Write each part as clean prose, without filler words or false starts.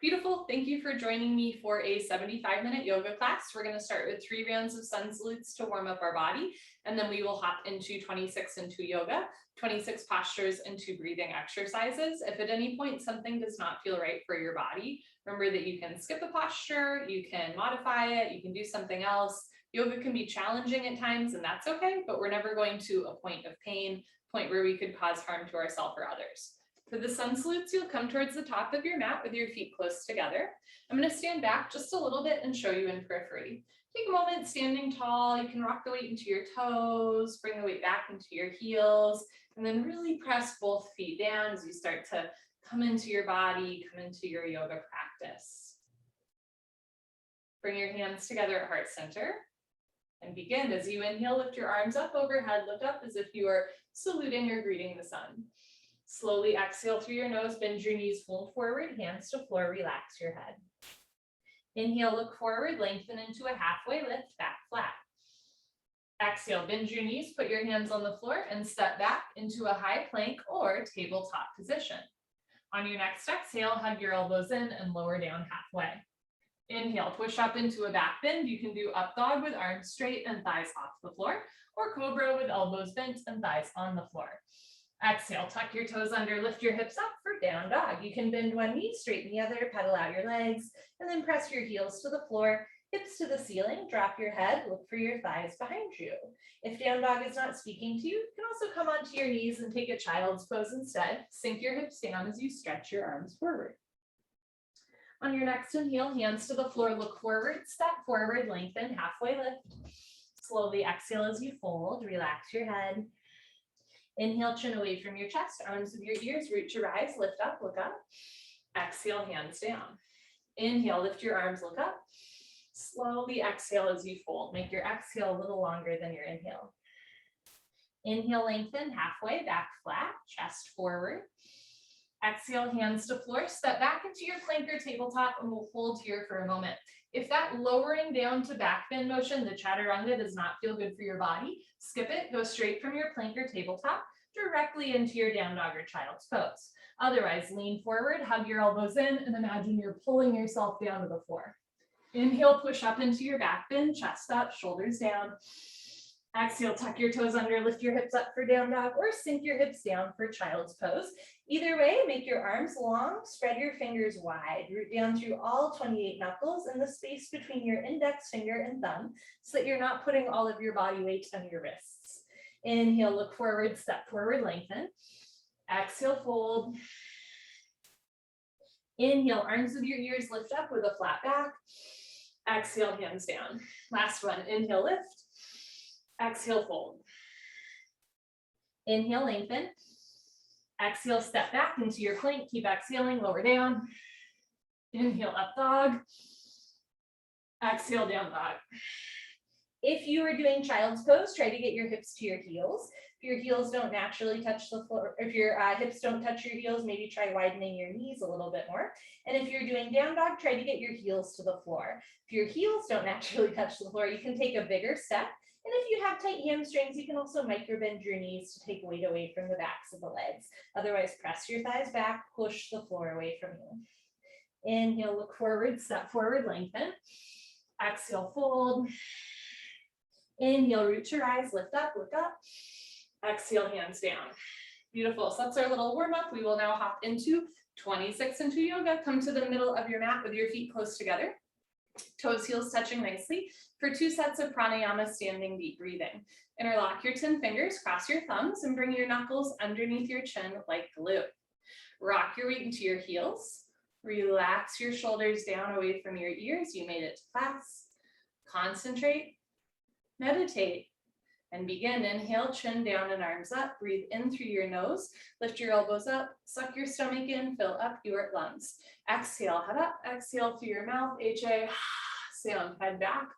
Beautiful. Thank you for joining me for a 75-minute yoga class. We're going to start with 3 rounds of sun salutes to warm up our body, and then we will hop into 26 into yoga, 26 postures into breathing exercises. If at any point something does not feel right for your body, remember that you can skip a posture, you can modify it, you can do something else. Yoga can be challenging at times, and that's okay, but we're never going to a point of pain, point where we could cause harm to ourselves or others. For the sun salutes, you'll come towards the top of your mat with your feet close together. I'm going to stand back just a little bit and show you in periphery. Take a moment standing tall. You can rock the weight into your toes, bring the weight back into your heels, and then really press both feet down as you start to come into your body, come into your yoga practice. Bring your hands together at heart center and begin. As you inhale, lift your arms up overhead, look up as if you are saluting or greeting the sun. Slowly exhale through your nose, bend your knees, fold forward, hands to floor, relax your head. Inhale, look forward, lengthen into a halfway lift, back flat. Exhale, bend your knees, put your hands on the floor and step back into a high plank or tabletop position. On your next exhale, hug your elbows in and lower down halfway. Inhale, push up into a back bend. You can do up dog with arms straight and thighs off the floor, or cobra with elbows bent and thighs on the floor. Exhale, tuck your toes under, lift your hips up for down dog. You can bend one knee, straighten the other, pedal out your legs, and then press your heels to the floor, hips to the ceiling, drop your head, look for your thighs behind you. If down dog is not speaking to you, you can also come onto your knees and take a child's pose instead. Sink your hips down as you stretch your arms forward. On your next inhale, hands to the floor, look forward, step forward, lengthen, halfway lift. Slowly exhale as you fold, relax your head. Inhale, chin away from your chest, arms with your ears, root to rise, lift up, look up. Exhale, hands down. Inhale, lift your arms, look up. Slowly exhale as you fold. Make your exhale a little longer than your inhale. Inhale, lengthen, halfway, back flat, chest forward. Exhale, hands to floor, step back into your plank or tabletop, and we'll hold here for a moment. If that lowering down to back bend motion, the chaturanga, does not feel good for your body, skip it, go straight from your plank or tabletop directly into your down dog or child's pose. Otherwise, lean forward, hug your elbows in, and imagine you're pulling yourself down to the floor. Inhale, push up into your back bend, chest up, shoulders down. Exhale, tuck your toes under, lift your hips up for down dog, or sink your hips down for child's pose. Either way, make your arms long, spread your fingers wide, root down through all 28 knuckles and the space between your index finger and thumb so that you're not putting all of your body weight on your wrists. Inhale, look forward, step forward, lengthen. Exhale, fold. Inhale, arms with your ears, lift up with a flat back. Exhale, hands down. Last one, inhale, lift. Exhale, fold. Inhale, lengthen. Exhale, step back into your plank. Keep exhaling, lower down. Inhale, up dog. Exhale, down dog. If you are doing child's pose, try to get your hips to your heels. If your heels don't naturally touch the floor, if your hips don't touch your heels, maybe try widening your knees a little bit more. And if you're doing down dog, try to get your heels to the floor. If your heels don't naturally touch the floor, you can take a bigger step. And if you have tight hamstrings, you can also micro bend your knees to take weight away from the backs of the legs. Otherwise, press your thighs back, push the floor away from you. Inhale, look forward, step forward, lengthen. Exhale, fold. Inhale, root to rise, lift up, look up. Exhale, hands down. Beautiful. So that's our little warm up. We will now hop into 26 into yoga. Come to the middle of your mat with your feet close together. Toes, heels touching nicely for 2 sets of pranayama, standing deep breathing. Interlock your 10 fingers, cross your thumbs, and bring your knuckles underneath your chin like glue. Rock your weight into your heels. Relax your shoulders down away from your ears. You made it to class. Concentrate, meditate, and begin. Inhale, chin down and arms up. Breathe in through your nose. Lift your elbows up. Suck your stomach in. Fill up your lungs. Exhale, head up. Exhale through your mouth. HA, sound. Head back.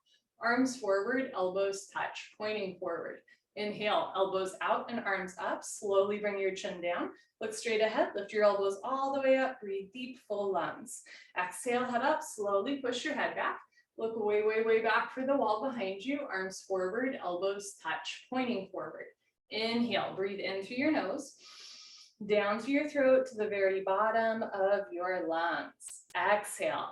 Arms forward. Elbows touch. Pointing forward. Inhale, elbows out and arms up. Slowly bring your chin down. Look straight ahead. Lift your elbows all the way up. Breathe deep, full lungs. Exhale, head up. Slowly push your head back. Look way, way, way back for the wall behind you. Arms forward, elbows touch, pointing forward. Inhale, breathe in through your nose. Down to your throat, to the very bottom of your lungs. Exhale.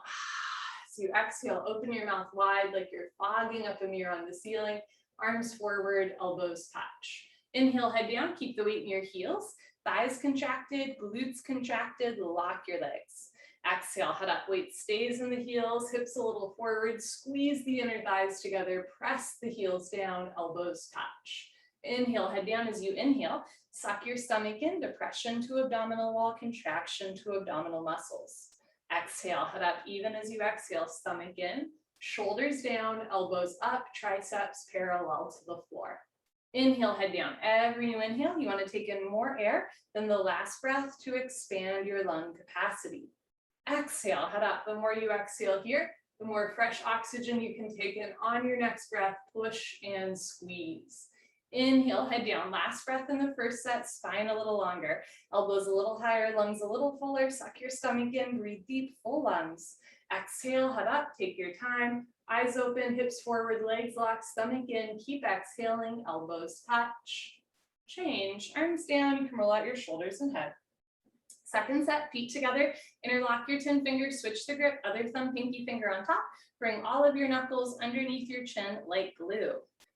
So you exhale, open your mouth wide like you're fogging up a mirror on the ceiling. Arms forward, elbows touch. Inhale, head down, keep the weight in your heels. Thighs contracted, glutes contracted, lock your legs. Exhale, head up, weight stays in the heels, hips a little forward, squeeze the inner thighs together, press the heels down, elbows touch. Inhale, head down as you inhale, suck your stomach in, depression to abdominal wall, contraction to abdominal muscles. Exhale, head up even as you exhale, stomach in, shoulders down, elbows up, triceps parallel to the floor. Inhale, head down. Every new inhale, you want to take in more air than the last breath to expand your lung capacity. Exhale, head up. The more you exhale here, the more fresh oxygen you can take in on your next breath. Push and squeeze. Inhale, head down. Last breath in the first set, spine a little longer. Elbows a little higher, lungs a little fuller. Suck your stomach in, breathe deep, full lungs. Exhale, head up, take your time. Eyes open, hips forward, legs locked, stomach in. Keep exhaling, elbows touch. Change, arms down. You can roll out your shoulders and head. Second set, feet together. Interlock your 10 fingers, switch the grip, other thumb, pinky finger on top. Bring all of your knuckles underneath your chin like glue.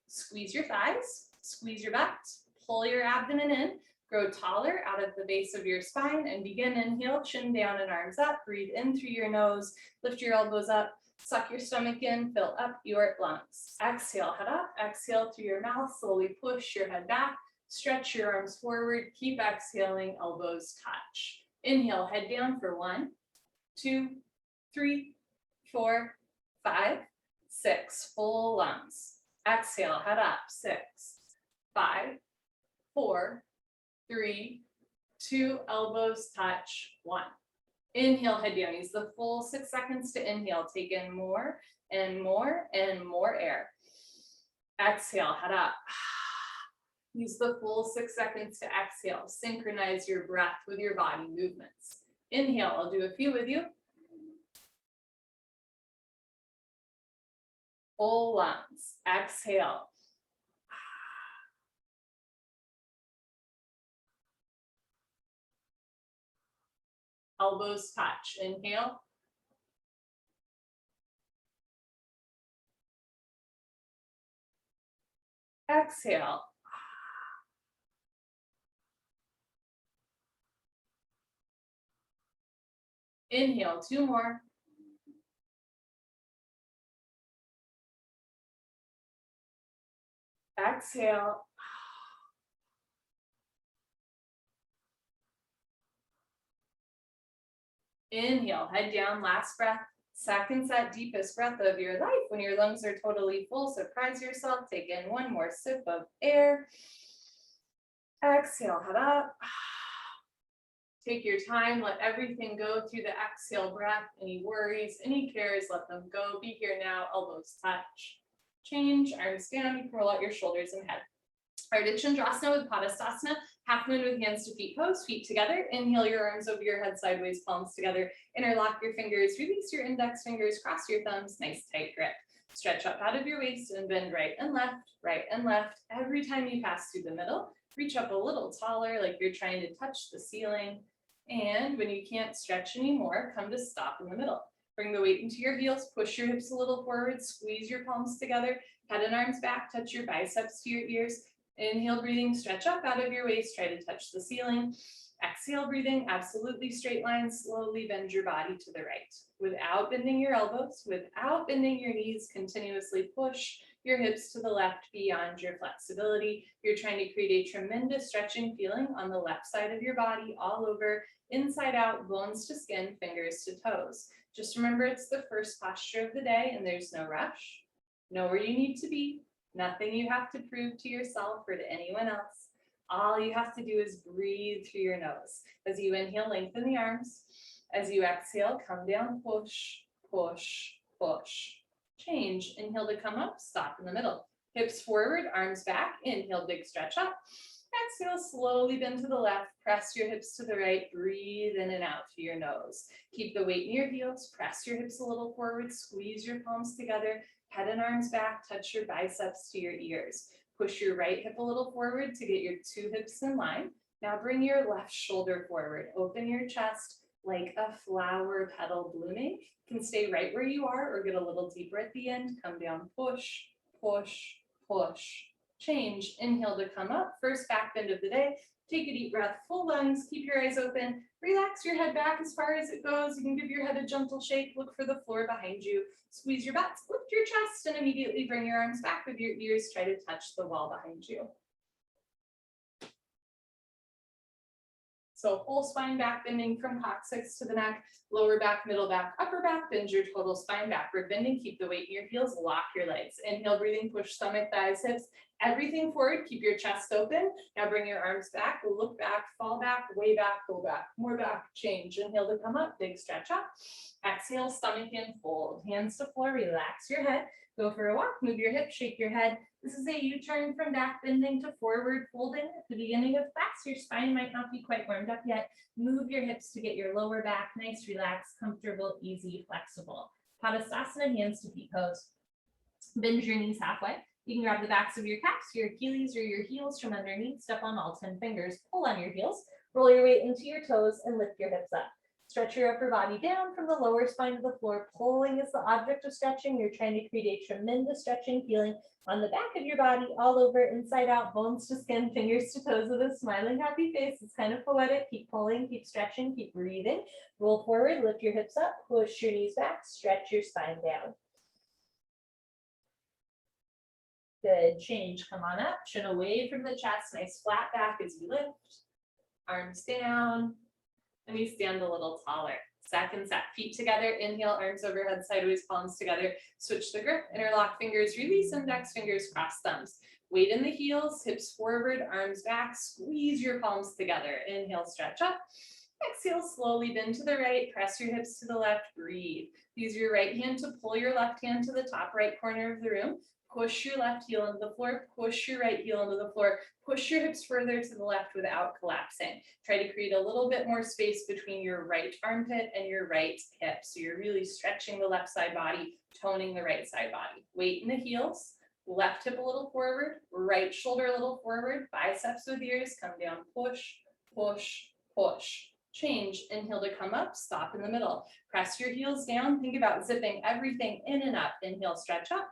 Squeeze your thighs, squeeze your butt, pull your abdomen in. Grow taller out of the base of your spine and begin inhale, chin down and arms up. Breathe in through your nose, lift your elbows up, suck your stomach in, fill up your lungs. Exhale, head up, exhale through your mouth, slowly push your head back, stretch your arms forward, keep exhaling, elbows touch. Inhale, head down for 1, 2, 3, 4, 5, 6, full lungs. Exhale, head up, 6, 5, 4, 3, 2, elbows touch, 1. Inhale, head down. Use the full 6 seconds to inhale. Take in more and more and more air. Exhale, head up. Use the full 6 seconds to exhale. Synchronize your breath with your body movements. Inhale, I'll do a few with you. Full lungs. Exhale. Elbows touch. Inhale. Exhale. Inhale, 2 more. Exhale. Inhale, head down, last breath. Second set, deepest breath of your life. When your lungs are totally full, surprise yourself. Take in 1 more sip of air. Exhale, head up. Take your time, let everything go through the exhale breath. Any worries, any cares, let them go. Be here now, elbows touch. Change, arms down, you can roll out your shoulders and head. Ardha Chandrasana with Padastasana, half moon with hands to feet pose, feet together. Inhale your arms over your head sideways, palms together. Interlock your fingers, release your index fingers, cross your thumbs, nice tight grip. Stretch up out of your waist and bend right and left, right and left. Every time you pass through the middle, reach up a little taller like you're trying to touch the ceiling. And when you can't stretch anymore, come to stop in the middle. Bring the weight into your heels, push your hips a little forward, squeeze your palms together, head and arms back, touch your biceps to your ears. Inhale, breathing, stretch up out of your waist, try to touch the ceiling. Exhale, breathing, absolutely straight lines, slowly bend your body to the right. Without bending your elbows, without bending your knees, continuously push your hips to the left beyond your flexibility. You're trying to create a tremendous stretching feeling on the left side of your body, all over, inside out, bones to skin, fingers to toes. Just remember it's the first posture of the day and there's no rush. Know where you need to be. Nothing you have to prove to yourself or to anyone else. All you have to do is breathe through your nose. As you inhale, lengthen the arms. As you exhale, come down, push, push, push. Change. Inhale to come up, stop in the middle. Hips forward, arms back. Inhale, big stretch up. Exhale, slowly bend to the left. Press your hips to the right. Breathe in and out through your nose. Keep the weight in your heels. Press your hips a little forward. Squeeze your palms together. Head and arms back. Touch your biceps to your ears. Push your right hip a little forward to get your 2 hips in line. Now bring your left shoulder forward, open your chest like a flower petal blooming. You can stay right where you are or get a little deeper at the end. Come down, push, push, push. Change, inhale to come up, first back bend of the day. Take a deep breath, full lungs, keep your eyes open. Relax your head back as far as it goes. You can give your head a gentle shake, look for the floor behind you. Squeeze your butts, lift your chest, and immediately bring your arms back with your ears. Try to touch the wall behind you. So whole spine back bending from coccyx to the neck, lower back, middle back, upper back, bend your total spine backward bending, keep the weight in your heels, lock your legs. Inhale, breathing, push stomach, thighs, hips, everything forward, keep your chest open. Now bring your arms back, look back, fall back, way back, go back, more back, change. Inhale to come up, big stretch up. Exhale, stomach in, fold, hands to floor, relax your head. Go for a walk, move your hips, shake your head. This is a U-turn from back bending to forward folding. At the beginning of class, your spine might not be quite warmed up yet. Move your hips to get your lower back nice, relaxed, comfortable, easy, flexible. Padasana, hands to feet pose. Bend your knees halfway. You can grab the backs of your calves, your Achilles, or your heels from underneath. Step on all 10 fingers. Pull on your heels. Roll your weight into your toes and lift your hips up. Stretch your upper body down from the lower spine to the floor. Pulling is the object of stretching. You're trying to create a tremendous stretching feeling on the back of your body, all over, inside out, bones to skin, fingers to toes with a smiling, happy face. It's kind of poetic. Keep pulling, keep stretching, keep breathing. Roll forward, lift your hips up, push your knees back, stretch your spine down. Good, change, come on up, chin away from the chest, nice flat back as you lift. Arms down. And you stand a little taller. Second set, feet together, inhale, arms overhead, sideways, palms together. Switch the grip, interlock fingers, release index fingers, cross thumbs. Weight in the heels, hips forward, arms back, squeeze your palms together. Inhale, stretch up. Exhale, slowly bend to the right, press your hips to the left, breathe. Use your right hand to pull your left hand to the top right corner of the room. Push your left heel into the floor, push your right heel into the floor, push your hips further to the left without collapsing. Try to create a little bit more space between your right armpit and your right hip. So you're really stretching the left side body, toning the right side body. Weight in the heels, left hip a little forward, right shoulder a little forward, biceps with ears, come down, push, push, push. Change, inhale to come up, stop in the middle. Press your heels down, think about zipping everything in and up. Inhale, stretch up.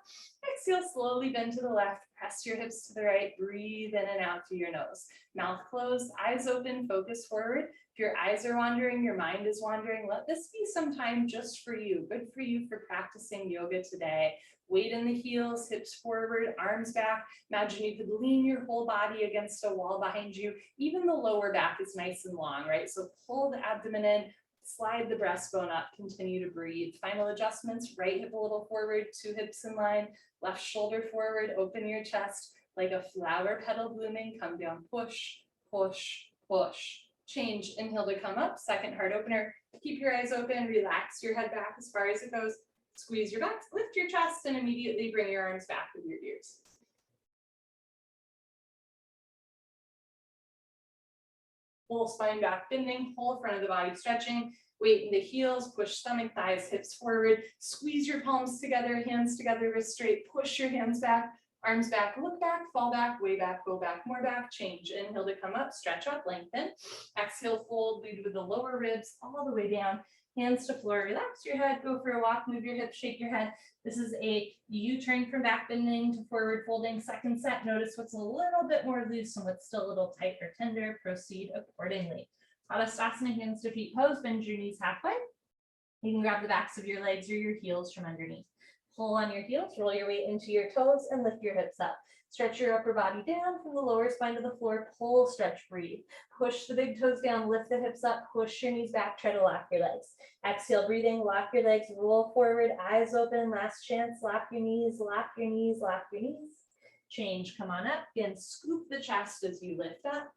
Exhale, slowly bend to the left, press your hips to the right, breathe in and out through your nose. Mouth closed, eyes open, focus forward. If your eyes are wandering, your mind is wandering, let this be some time just for you. Good for you for practicing yoga today. Weight in the heels, hips forward, arms back. Imagine you could lean your whole body against a wall behind you. Even the lower back is nice and long, right? So pull the abdomen in, slide the breastbone up, continue to breathe. Final adjustments, right hip a little forward, two hips in line, left shoulder forward, open your chest like a flower petal blooming. Come down, push, push, push. Change, inhale to come up, second heart opener. Keep your eyes open, relax your head back as far as it goes. Squeeze your back, lift your chest, and immediately bring your arms back with your ears. Whole spine back bending, whole front of the body stretching. Weight in the heels, push stomach, thighs, hips forward. Squeeze your palms together, hands together, wrists straight. Push your hands back, arms back, look back, fall back, way back, go back, more back. Change, inhale to come up, stretch up, lengthen. Exhale, fold, lead with the lower ribs all the way down. Hands to floor, relax your head, go for a walk, move your hips, shake your head. This is a U-turn from back bending to forward folding. Second set, notice what's a little bit more loose and what's still a little tight or tender. Proceed accordingly. Padasana, hands to feet pose, bend your knees halfway. You can grab the backs of your legs or your heels from underneath. Pull on your heels, roll your weight into your toes and lift your hips up. Stretch your upper body down from the lower spine to the floor, pull, stretch, breathe. Push the big toes down, lift the hips up, push your knees back, try to lock your legs. Exhale, breathing, lock your legs, roll forward, eyes open, last chance, lock your knees, lock your knees, lock your knees. Change, come on up, again, scoop the chest as you lift up.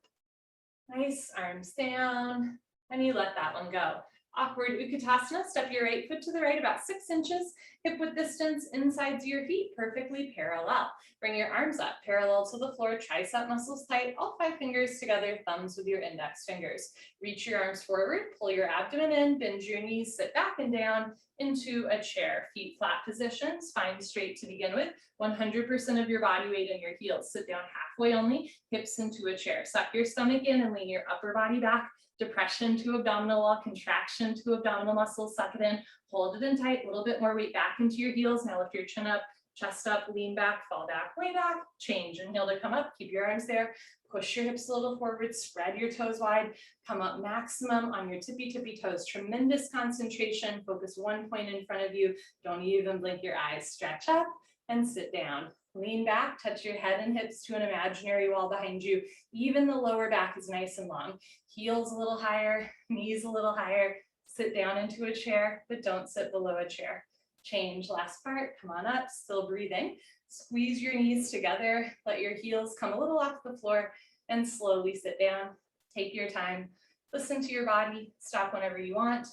Nice, arms down, and you let that one go. Awkward Utkatasana, step your right foot to the right about 6 inches, hip width distance insides your feet, perfectly parallel. Bring your arms up, parallel to the floor, tricep muscles tight, all 5 fingers together, thumbs with your index fingers. Reach your arms forward, pull your abdomen in, bend your knees, sit back and down into a chair. Feet flat position, spine straight to begin with, 100% of your body weight in your heels. Sit down way only, hips into a chair. Suck your stomach in and lean your upper body back. Depression to abdominal wall, contraction to abdominal muscles, suck it in, hold it in tight, a little bit more weight back into your heels. Now lift your chin up, chest up, lean back, fall back, way back, change. Inhale to come up, keep your arms there, push your hips a little forward, spread your toes wide, come up maximum on your tippy toes. Tremendous concentration, focus one point in front of you. Don't even blink your eyes. Stretch up and sit down. Lean back, touch your head and hips to an imaginary wall behind you. Even the lower back is nice and long. Heels a little higher, knees a little higher. Sit down into a chair, but don't sit below a chair. Change, last part, come on up, still breathing. Squeeze your knees together, let your heels come a little off the floor and slowly sit down. Take your time, listen to your body, stop whenever you want,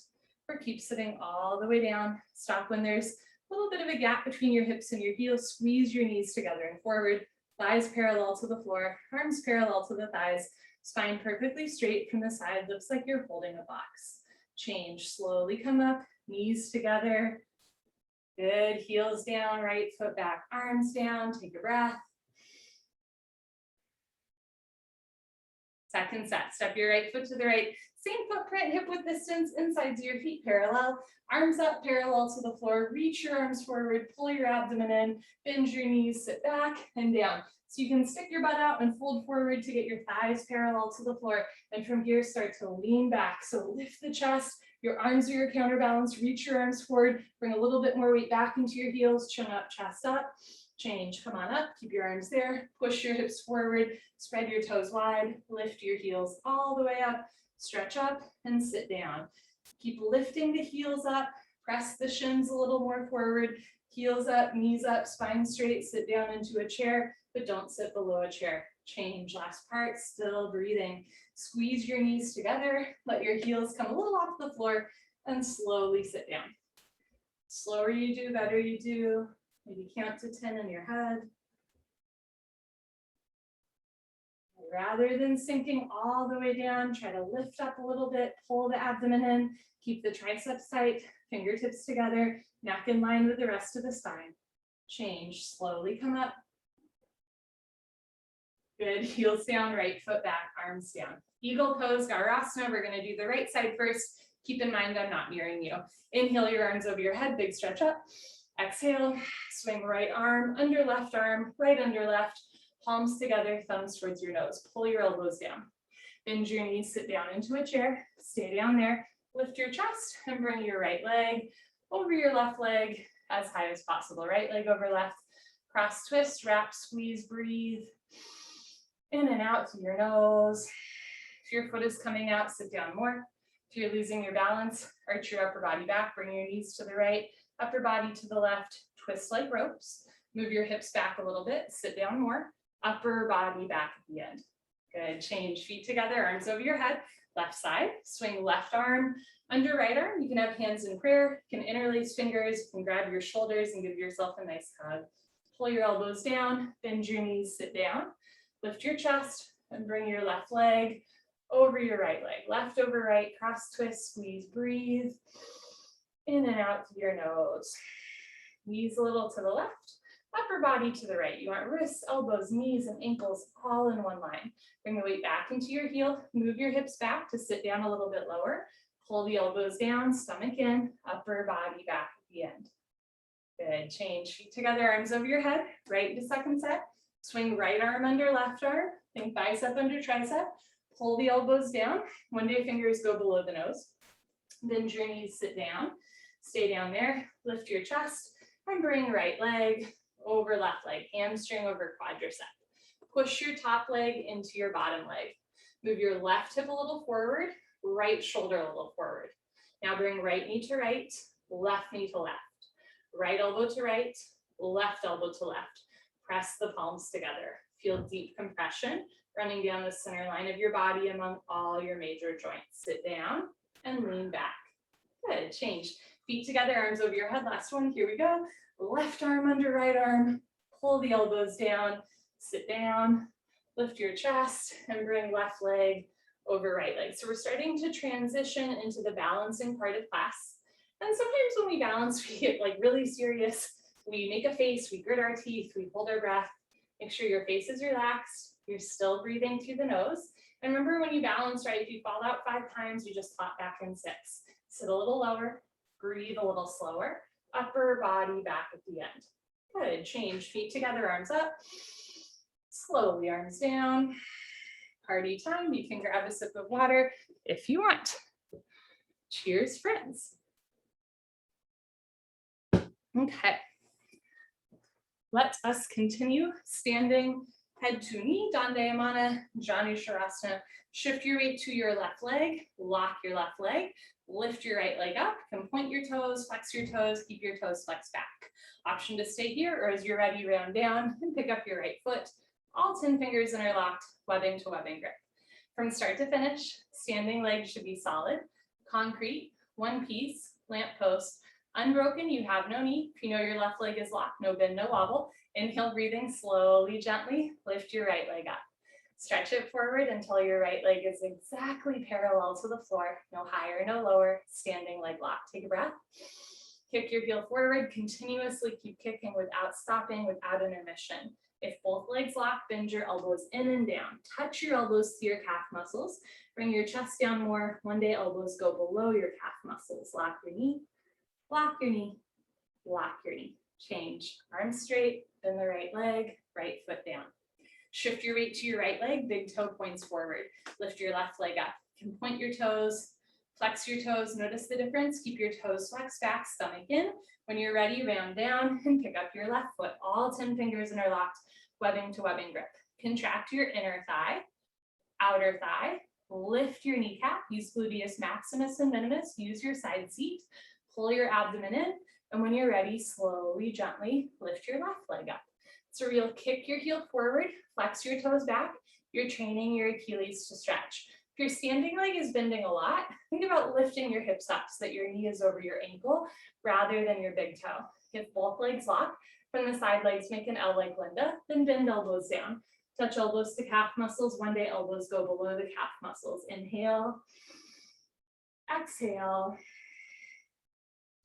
or keep sitting all the way down. Stop when there's a little bit of a gap between your hips and your heels. Squeeze your knees together and forward, thighs parallel to the floor, arms parallel to the thighs, spine perfectly straight from the side, looks like you're holding a box. Change, slowly come up, knees together. Good, heels down, right foot back, arms down, take a breath. Second set, step your right foot to the right, same footprint, hip width distance, insides of your feet parallel, arms up parallel to the floor, reach your arms forward, pull your abdomen in, bend your knees, sit back and down. So you can stick your butt out and fold forward to get your thighs parallel to the floor. And from here, start to lean back. So lift the chest, your arms are your counterbalance, reach your arms forward, bring a little bit more weight back into your heels, chin up, chest up, change, come on up, keep your arms there, push your hips forward, spread your toes wide, lift your heels all the way up, stretch up and sit down. Keep lifting the heels up, press the shins a little more forward, heels up, knees up, spine straight, sit down into a chair, but don't sit below a chair. Change, last part, still breathing. Squeeze your knees together, let your heels come a little off the floor and slowly sit down. Slower you do, better you do. Maybe count to 10 in your head. Rather than sinking all the way down, try to lift up a little bit, pull the abdomen in, keep the triceps tight, fingertips together, neck in line with the rest of the spine. Change, slowly come up. Good, heels down, right foot back, arms down. Eagle pose, Garasana, we're gonna do the right side first. Keep in mind I'm not mirroring you. Inhale your arms over your head, big stretch up. Exhale, swing right arm, right under left, palms together, thumbs towards your nose. Pull your elbows down. Bend your knees, sit down into a chair, stay down there. Lift your chest and bring your right leg over your left leg as high as possible. Right leg over left, cross twist, wrap, squeeze, breathe. In and out through your nose. If your foot is coming out, sit down more. If you're losing your balance, arch your upper body back, bring your knees to the right, upper body to the left, twist like ropes. Move your hips back a little bit, sit down more, upper body back at the end. Good, change, feet together, arms over your head, left side, swing left arm under right arm. You can have hands in prayer, you can interlace fingers, you can grab your shoulders and give yourself a nice hug. Pull your elbows down, bend your knees, sit down. Lift your chest and bring your left leg over your right leg. Left over right, cross twist, squeeze, breathe. In and out through your nose. Knees a little to the left, upper body to the right. You want wrists, elbows, knees, and ankles all in one line. Bring the weight back into your heel. Move your hips back to sit down a little bit lower. Pull the elbows down, stomach in, upper body back at the end. Good, change, feet together, arms over your head. Right to second set. Swing right arm under left arm, think bicep under tricep, pull the elbows down, one day fingers go below the nose, bend your knees, sit down, stay down there, lift your chest, and bring right leg over left leg, hamstring over quadricep. Push your top leg into your bottom leg. Move your left hip a little forward, right shoulder a little forward. Now bring right knee to right, left knee to left, right elbow to right, left elbow to left. Press the palms together. Feel deep compression running down the center line of your body among all your major joints. Sit down and lean back. Good, change. Feet together, arms over your head. Last one, here we go. Left arm under right arm. Pull the elbows down, sit down, lift your chest, and bring left leg over right leg. So we're starting to transition into the balancing part of class. And sometimes when we balance, we get like really serious. We make a face, we grit our teeth, we hold our breath. Make sure your face is relaxed, You're still breathing through the nose. And remember, when you balance, right, if you fall out 5 times, you just pop back in 6. Sit a little lower, breathe a little slower, upper body back at the end. Good, change, feet together, arms up. Slowly, arms down. Party time, you can grab a sip of water if you want. Cheers, friends. Okay. Let us continue standing head to knee, Dandayamana, Janu Shavasana. Shift your weight to your left leg, lock your left leg, lift your right leg up, you can point your toes, flex your toes, keep your toes flexed back. Option to stay here, or as you're ready, round down and pick up your right foot. All 10 fingers interlocked, webbing to webbing grip. From start to finish, standing legs should be solid, concrete, one piece, lamp post, unbroken, you have no knee. If you know your left leg is locked, no bend, no wobble. Inhale, breathing slowly, gently, lift your right leg up. Stretch it forward until your right leg is exactly parallel to the floor, no higher, no lower, standing leg lock. Take a breath. Kick your heel forward, continuously keep kicking without stopping, without intermission. If both legs lock, bend your elbows in and down. Touch your elbows to your calf muscles. Bring your chest down more. One day elbows go below your calf muscles. Lock your knee, lock your knee, lock your knee. Change, arms straight, bend the right leg, right foot down. Shift your weight to your right leg, big toe points forward. Lift your left leg up. You can point your toes, flex your toes. Notice the difference. Keep your toes flexed back, stomach in. When you're ready, round down and pick up your left foot. All 10 fingers interlocked, webbing to webbing grip. Contract your inner thigh, outer thigh. Lift your kneecap. Use gluteus maximus and minimus. Use your side seat. Pull your abdomen in. And when you're ready, slowly, gently lift your left leg up. So you'll kick your heel forward, flex your toes back. You're training your Achilles to stretch. If your standing leg is bending a lot, think about lifting your hips up so that your knee is over your ankle rather than your big toe. If both legs lock, from the side legs, make an L like Linda, then bend elbows down. Touch elbows to calf muscles. One day elbows go below the calf muscles. Inhale, exhale.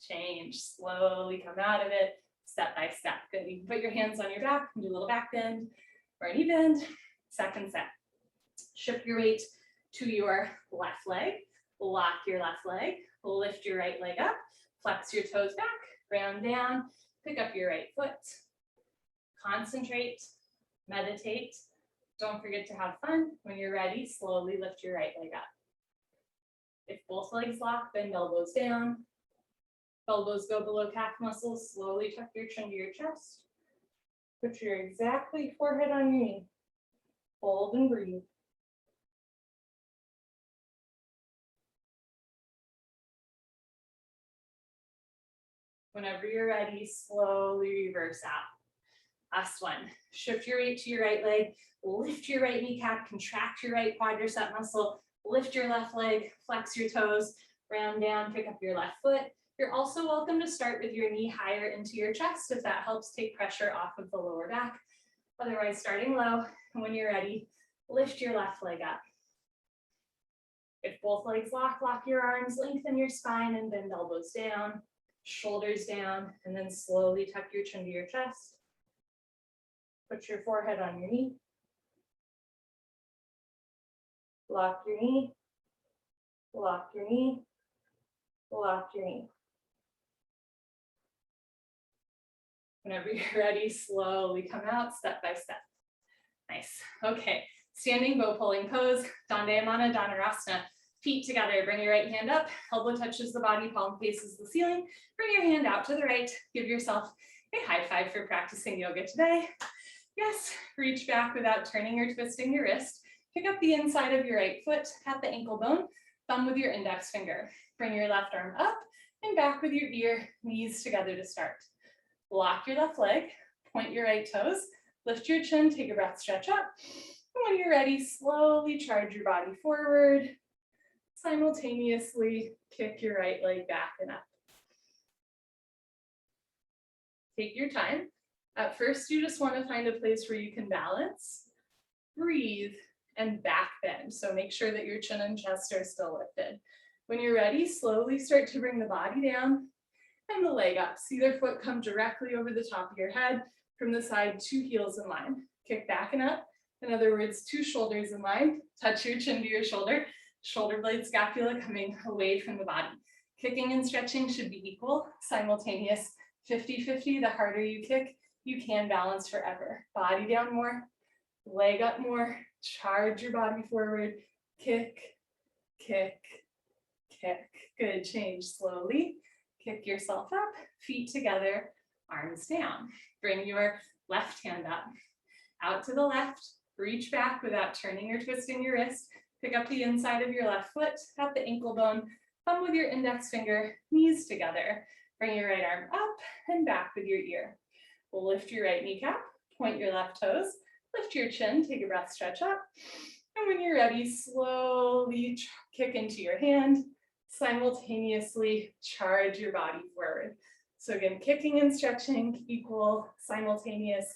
Change, slowly come out of it, step by step. Good, you can put your hands on your back and do a little back bend or any bend. Second set. Shift your weight to your left leg, lock your left leg, lift your right leg up, flex your toes back, round down, pick up your right foot. Concentrate, meditate. Don't forget to have fun. When you're ready, slowly lift your right leg up. If both legs lock, bend elbows down. Elbows go below calf muscles. Slowly tuck your chin to your chest. Put your exactly forehead on your knee. Hold and breathe. Whenever you're ready, slowly reverse out. Last one. Shift your weight to your right leg. Lift your right kneecap. Contract your right quadricep muscle. Lift your left leg. Flex your toes. Round down. Pick up your left foot. You're also welcome to start with your knee higher into your chest if that helps take pressure off of the lower back. Otherwise, starting low, and when you're ready, lift your left leg up. If both legs lock, lock your arms, lengthen your spine and bend elbows down, shoulders down, and then slowly tuck your chin to your chest. Put your forehead on your knee. Lock your knee, lock your knee, lock your knee. Whenever you're ready, slowly come out, step by step. Nice. Okay, standing bow pulling pose, Dandayamana Dhanurasana. Feet together, bring your right hand up, elbow touches the body, palm faces the ceiling. Bring your hand out to the right, give yourself a high five for practicing yoga today. Yes, reach back without turning or twisting your wrist. Pick up the inside of your right foot at the ankle bone, thumb with your index finger. Bring your left arm up and back with your ear, knees together to start. Lock your left leg, point your right toes, lift your chin, take a breath, stretch up. And when you're ready, slowly charge your body forward. Simultaneously kick your right leg back and up. Take your time. At first, you just want to find a place where you can balance, breathe, and back bend. So make sure that your chin and chest are still lifted. When you're ready, slowly start to bring the body down and the leg up. See their foot come directly over the top of your head from the side, 2 heels in line. Kick back and up, In other words, two shoulders in line, touch your chin to your shoulder blade scapula coming away from the body. Kicking and stretching should be equal, simultaneous, 50-50. The harder you kick, you can balance forever. Body down more, leg up more, charge your body forward, kick, kick, kick. Good, change slowly. Kick yourself up, feet together, arms down. Bring your left hand up, out to the left, reach back without turning or twisting your wrist. Pick up the inside of your left foot at the ankle bone, thumb with your index finger, knees together. Bring your right arm up and back with your ear. We'll lift your right kneecap, point your left toes, lift your chin, take a breath, stretch up. And when you're ready, slowly kick into your hand, simultaneously charge your body forward. So again, kicking and stretching equal, simultaneous,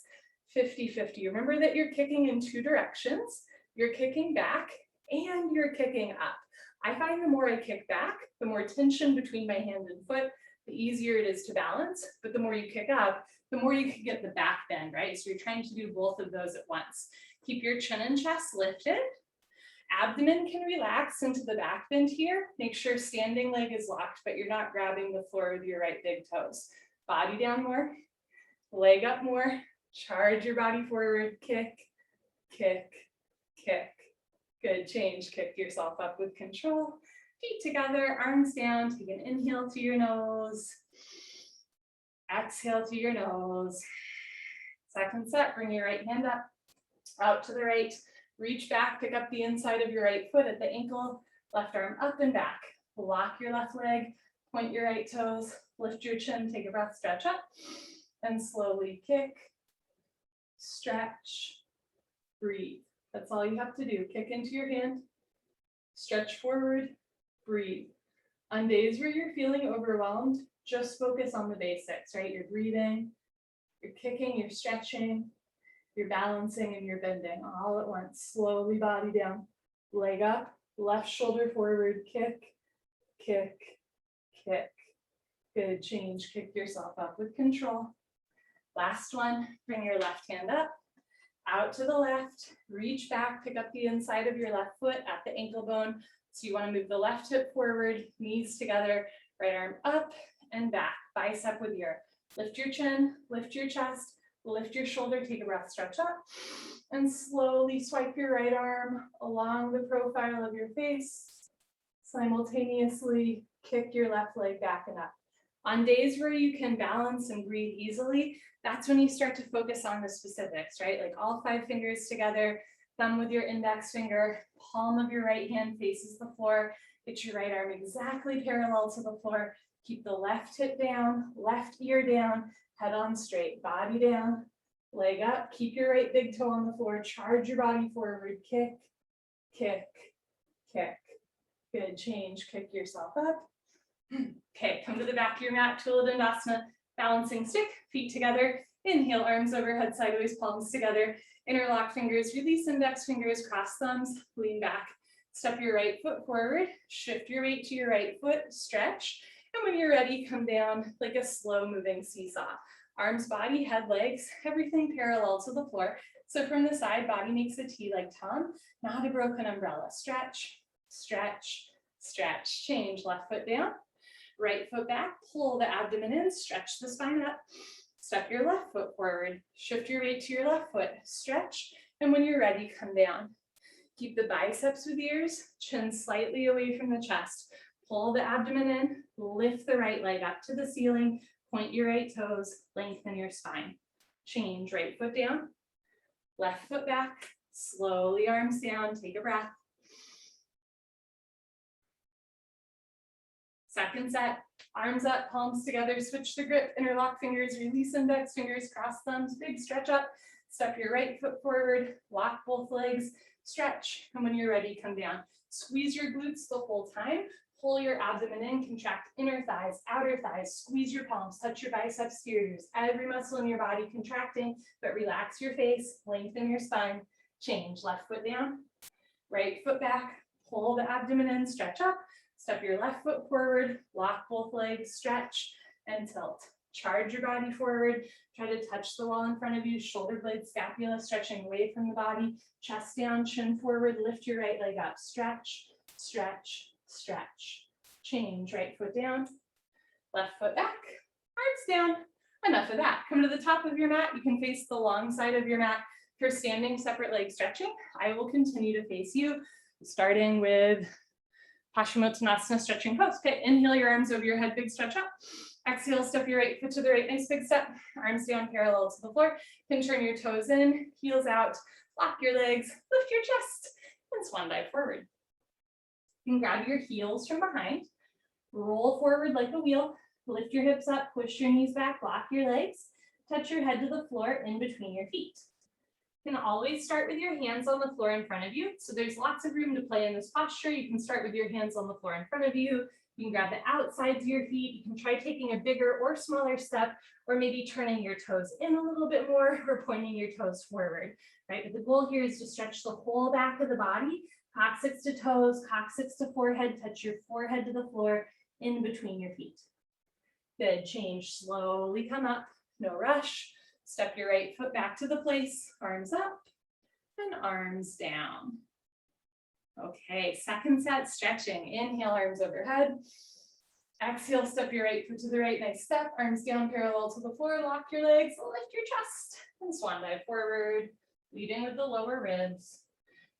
50-50. Remember that you're kicking in two directions. You're kicking back and you're kicking up. I find the more I kick back, the more tension between my hand and foot, the easier it is to balance. But the more you kick up, the more you can get the back bend, right? So you're trying to do both of those at once. Keep your chin and chest lifted. Abdomen can relax into the back bend here. Make sure standing leg is locked, but you're not grabbing the floor with your right big toes. Body down more, leg up more, charge your body forward, kick, kick, kick. Good, change, kick yourself up with control. Feet together, arms down, take an inhale to your nose. Exhale to your nose. Second set, bring your right hand up, out to the right. Reach back, pick up the inside of your right foot at the ankle, left arm up and back. Lock your left leg, point your right toes, lift your chin, take a breath, stretch up, and slowly kick, stretch, breathe. That's all you have to do. Kick into your hand, stretch forward, breathe. On days where you're feeling overwhelmed, just focus on the basics, right? You're breathing, you're kicking, you're stretching, you're balancing, and you're bending all at once. Slowly body down, leg up, left shoulder forward, kick, kick, kick. Good, change, kick yourself up with control. Last one, bring your left hand up, out to the left, reach back, pick up the inside of your left foot at the ankle bone. So you want to move the left hip forward, knees together, right arm up and back, bicep with ear. Lift your chin, lift your chest, lift your shoulder, take a breath, stretch up, and slowly swipe your right arm along the profile of your face. Simultaneously kick your left leg back and up. On days where you can balance and breathe easily, that's when you start to focus on the specifics, right? Like all 5 fingers together, thumb with your index finger, palm of your right hand faces the floor. Get your right arm exactly parallel to the floor. Keep the left hip down, left ear down, head on straight, body down, leg up. Keep your right big toe on the floor. Charge your body forward. Kick, kick, kick. Good, change, kick yourself up. Okay, come to the back of your mat, Tula Dandasana, balancing stick, feet together. Inhale, arms overhead, sideways, palms together. Interlock fingers, release index fingers, cross thumbs, lean back. Step your right foot forward, shift your weight to your right foot, stretch. And when you're ready, come down like a slow moving seesaw. Arms, body, head, legs, everything parallel to the floor. So from the side, body makes a T like Tom, not a broken umbrella. Stretch, stretch, stretch. Change, left foot down, right foot back, pull the abdomen in, stretch the spine up. Step your left foot forward, shift your weight to your left foot, stretch. And when you're ready, come down. Keep the biceps with ears, chin slightly away from the chest. Pull the abdomen in, lift the right leg up to the ceiling, point your right toes, lengthen your spine. Change, right foot down, left foot back, slowly arms down, take a breath. Second set, arms up, palms together, switch the grip, interlock fingers, release index fingers, cross thumbs, big stretch up. Step your right foot forward, lock both legs, stretch, and when you're ready, come down. Squeeze your glutes the whole time. Pull your abdomen in, contract inner thighs, outer thighs, squeeze your palms, touch your biceps, ears, every muscle in your body contracting, but relax your face, lengthen your spine. Change, left foot down, right foot back, pull the abdomen in, stretch up, step your left foot forward, lock both legs, stretch, and tilt. Charge your body forward. Try to touch the wall in front of you, shoulder blade, scapula stretching away from the body, chest down, chin forward, lift your right leg up, stretch, stretch, stretch. Change, right foot down, left foot back, arms down. Enough of that. Come to the top of your mat. You can face the long side of your mat. If you're standing, separate leg stretching, I will continue to face you, starting with Paschimottanasana stretching pose. Okay, inhale your arms over your head, big stretch up. Exhale, step your right foot to the right, nice big step. Arms down parallel to the floor. You can turn your toes in, heels out, lock your legs, lift your chest, and swan dive forward. You can grab your heels from behind, roll forward like a wheel, lift your hips up, push your knees back, lock your legs, touch your head to the floor in between your feet. You can always start with your hands on the floor in front of you. So there's lots of room to play in this posture. You can start with your hands on the floor in front of you. You can grab the outsides of your feet. You can try taking a bigger or smaller step, or maybe turning your toes in a little bit more or pointing your toes forward, right? But the goal here is to stretch the whole back of the body, coccyx to toes, coccyx to forehead, touch your forehead to the floor in between your feet. Good, change, slowly come up, no rush. Step your right foot back to the place, arms up and arms down. Okay, second set, stretching. Inhale, arms overhead. Exhale, step your right foot to the right, nice step, arms down parallel to the floor, lock your legs, lift your chest, and swan dive forward, leading with the lower ribs.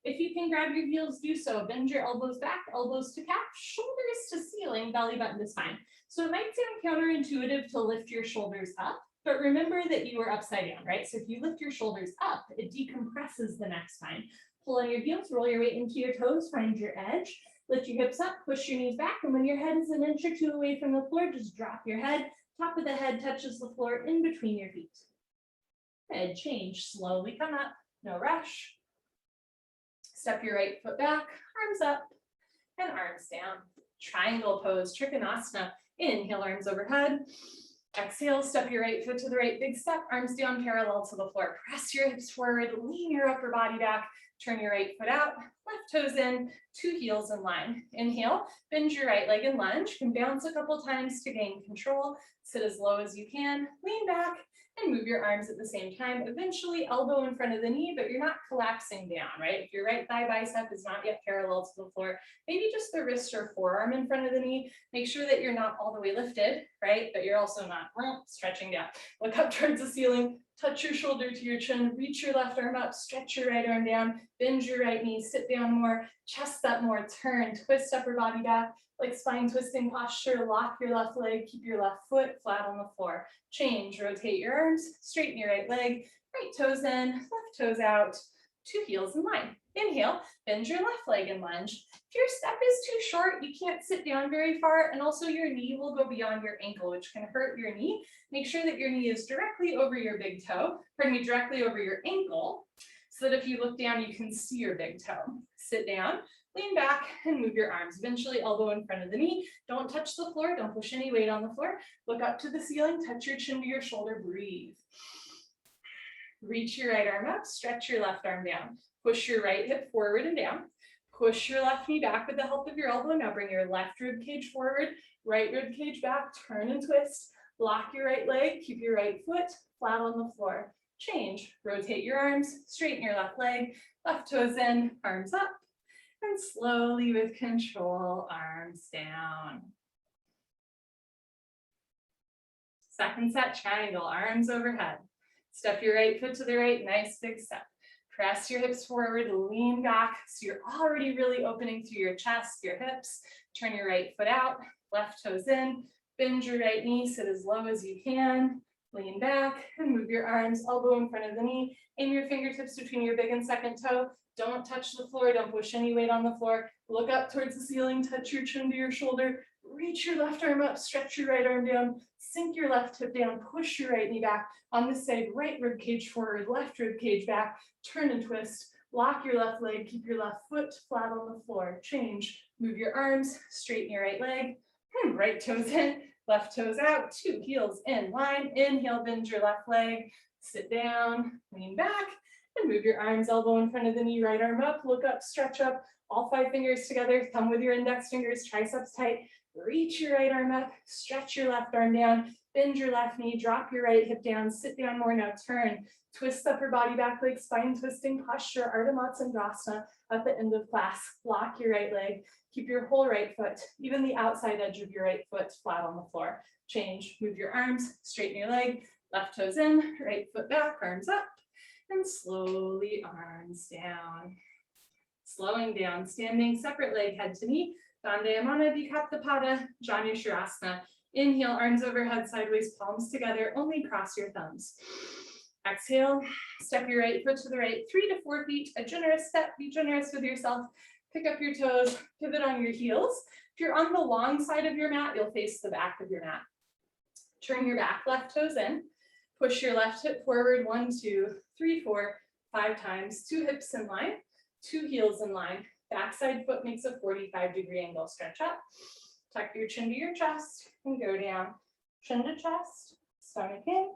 If you can grab your heels, do so. Bend your elbows back, elbows to calf, shoulders to ceiling, belly button to spine. So it might sound counterintuitive to lift your shoulders up, but remember that you are upside down, right? So if you lift your shoulders up, it decompresses the neck spine. Pull on your heels, roll your weight into your toes, find your edge, lift your hips up, push your knees back, and when your head is an inch or two away from the floor, just drop your head. Top of the head touches the floor in between your feet. Head change, slowly come up, no rush. Step your right foot back, arms up, and arms down. Triangle pose, Trikonasana. Inhale, arms overhead. Exhale, step your right foot to the right, big step, arms down parallel to the floor. Press your hips forward, lean your upper body back, turn your right foot out, left toes in, two heels in line. Inhale, bend your right leg and lunge. You can bounce a couple times to gain control. Sit as low as you can, lean back, and move your arms at the same time. Eventually elbow in front of the knee, but you're not collapsing down, right? If your right thigh bicep is not yet parallel to the floor, maybe just the wrist or forearm in front of the knee. Make sure that you're not all the way lifted, right? But you're also not stretching down. Look up towards the ceiling, touch your shoulder to your chin, reach your left arm up, stretch your right arm down, bend your right knee, sit down more, chest up more, turn, twist upper body back, like spine twisting posture, lock your left leg, keep your left foot flat on the floor. Change, rotate your arms, straighten your right leg, right toes in, left toes out, two heels in line. Inhale, bend your left leg and lunge. If your step is too short, you can't sit down very far, and also your knee will go beyond your ankle, which can hurt your knee. Make sure that your knee is directly over your big toe, directly over your ankle, so that if you look down, you can see your big toe. Sit down, lean back, and move your arms. Eventually elbow in front of the knee. Don't touch the floor, don't push any weight on the floor. Look up to the ceiling, touch your chin to your shoulder, breathe. Reach your right arm up, stretch your left arm down. Push your right hip forward and down. Push your left knee back with the help of your elbow. Now bring your left rib cage forward, right rib cage back, turn and twist. Lock your right leg, keep your right foot flat on the floor. Change, rotate your arms, straighten your left leg, left toes in, arms up, and slowly with control, arms down. Second set, triangle, arms overhead. Step your right foot to the right, nice big step. Press your hips forward, lean back, so you're already really opening through your chest, your hips. Turn your right foot out, left toes in, bend your right knee, sit as low as you can, lean back, and move your arms, elbow in front of the knee, aim your fingertips between your big and second toe. Don't touch the floor, don't push any weight on the floor. Look up towards the ceiling, touch your chin to your shoulder, reach your left arm up, stretch your right arm down, sink your left hip down, push your right knee back. On this side, right rib cage forward, left rib cage back, turn and twist, lock your left leg, keep your left foot flat on the floor. Change, move your arms, straighten your right leg, right toes in, left toes out, two heels in line. Inhale, bend your left leg, sit down, lean back, and move your arms, elbow in front of the knee, right arm up, look up, stretch up, all five fingers together, thumb with your index fingers, triceps tight. reach your right arm up, stretch your left arm down, bend your left knee, drop your right hip down, sit down more now, turn, twist upper body back leg, spine twisting posture, Ardha Matsyendrasana at the end of class. Lock your right leg, keep your whole right foot, even the outside edge of your right foot flat on the floor. Change, move your arms, straighten your leg, left toes in, right foot back, arms up, and slowly arms down. Slowing down, standing, separate leg, head to knee, Dandayamana Vikaptapada, Janu Shirasana. Inhale, arms overhead, sideways, palms together, only cross your thumbs. Exhale, step your right foot to the right, 3 to 4 feet, a generous step, be generous with yourself. Pick up your toes, pivot on your heels. If you're on the long side of your mat, you'll face the back of your mat. Turn your back left toes in, push your left hip forward, 1, 2, 3, 4, 5 times, 2 hips in line, 2 heels in line. Backside foot makes a 45-degree angle. Stretch up, tuck your chin to your chest, and go down. Chin to chest, stomach in,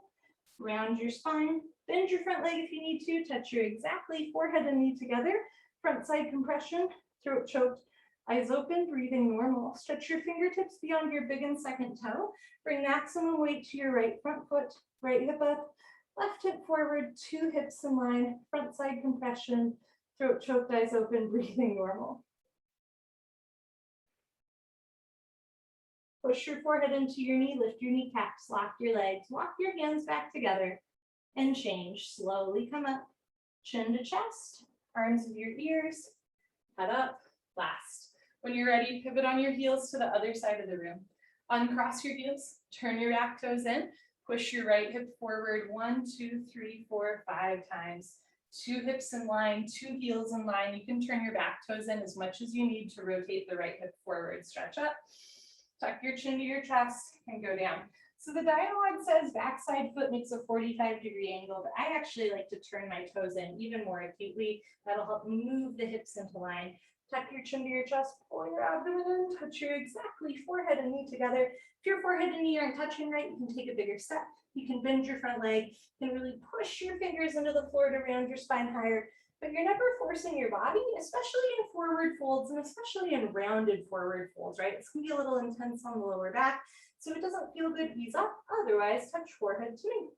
round your spine, bend your front leg if you need to, touch your exactly forehead and knee together, front side compression, throat choked, eyes open, breathing normal. Stretch your fingertips beyond your big and second toe, bring maximum weight to your right front foot, right hip up, left hip forward, 2 hips in line, front side compression, throat choked, eyes open, breathing normal. Push your forehead into your knee, lift your kneecaps, lock your legs, walk your hands back together, and change. Slowly come up, chin to chest, arms of your ears, head up, last. When you're ready, pivot on your heels to the other side of the room. Uncross your heels, turn your back toes in, push your right hip forward, 1, 2, 3, 4, 5 times. 2 hips in line, 2 heels in line. You can turn your back toes in as much as you need to rotate the right hip forward. Stretch up, tuck your chin to your chest, and go down. So the dialogue says backside foot makes a 45-degree angle, but I actually like to turn my toes in even more acutely. That'll help move the hips into line. Tuck your chin to your chest, pull your abdomen in, touch your exactly forehead and knee together. If your forehead and knee aren't touching right, you can take a bigger step. You can bend your front leg, you can really push your fingers into the floor to round your spine higher, but you're never forcing your body, especially in forward folds and especially in rounded forward folds, right? It's gonna be a little intense on the lower back, so it doesn't feel good, ease up. Otherwise, touch forehead to knee.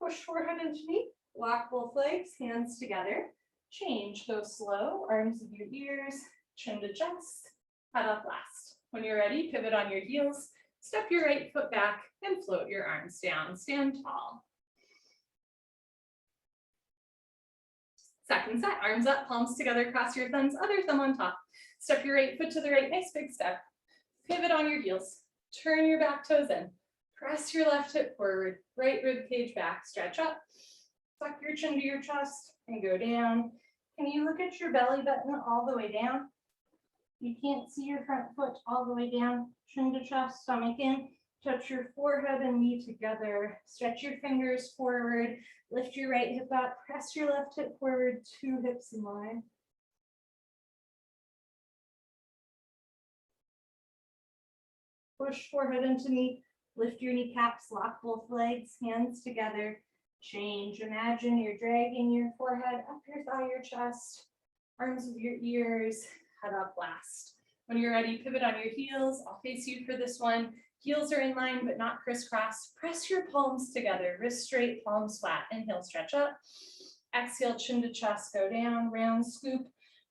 Push forehead into knee, lock both legs, hands together. Change, go slow, arms of your ears, chin to chest, head up last. When you're ready, pivot on your heels, step your right foot back and float your arms down. Stand tall. Second set, arms up, palms together, cross your thumbs, other thumb on top. Step your right foot to the right, nice big step. Pivot on your heels, turn your back toes in, press your left hip forward, right rib cage back, stretch up, tuck your chin to your chest and go down. Can you look at your belly button all the way down? You can't see your front foot all the way down, chin to chest, stomach in. Touch your forehead and knee together. Stretch your fingers forward. Lift your right hip up. Press your left hip forward, 2 hips in line. Push forehead into knee. Lift your kneecaps. Lock both legs. Hands together. Change. Imagine you're dragging your forehead up your thigh, your chest. Arms of your ears. Head up last. When you're ready, pivot on your heels. I'll face you for this one. Heels are in line, but not crisscross. Press your palms together, wrist straight, palms flat. Inhale, stretch up. Exhale, chin to chest, go down, round scoop,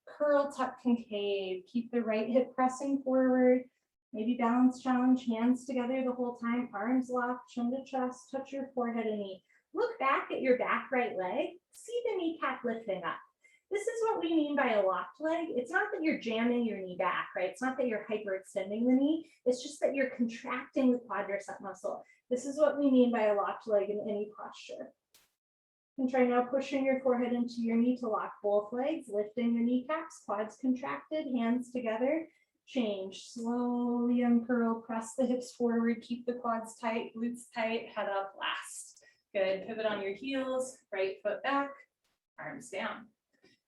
curl, tuck, concave. Keep the right hip pressing forward. Maybe balance challenge, hands together the whole time, arms locked, chin to chest, touch your forehead and knee. Look back at your back right leg. See the kneecap lifting up. This is what we mean by a locked leg. It's not that you're jamming your knee back, right? It's not that you're hyperextending the knee. It's just that you're contracting the quadricep muscle. This is what we mean by a locked leg in any posture. And try now pushing your forehead into your knee to lock both legs, lifting the kneecaps, quads contracted, hands together. Change, slowly uncurl, press the hips forward, keep the quads tight, glutes tight, head up last. Good, pivot on your heels, right foot back, arms down.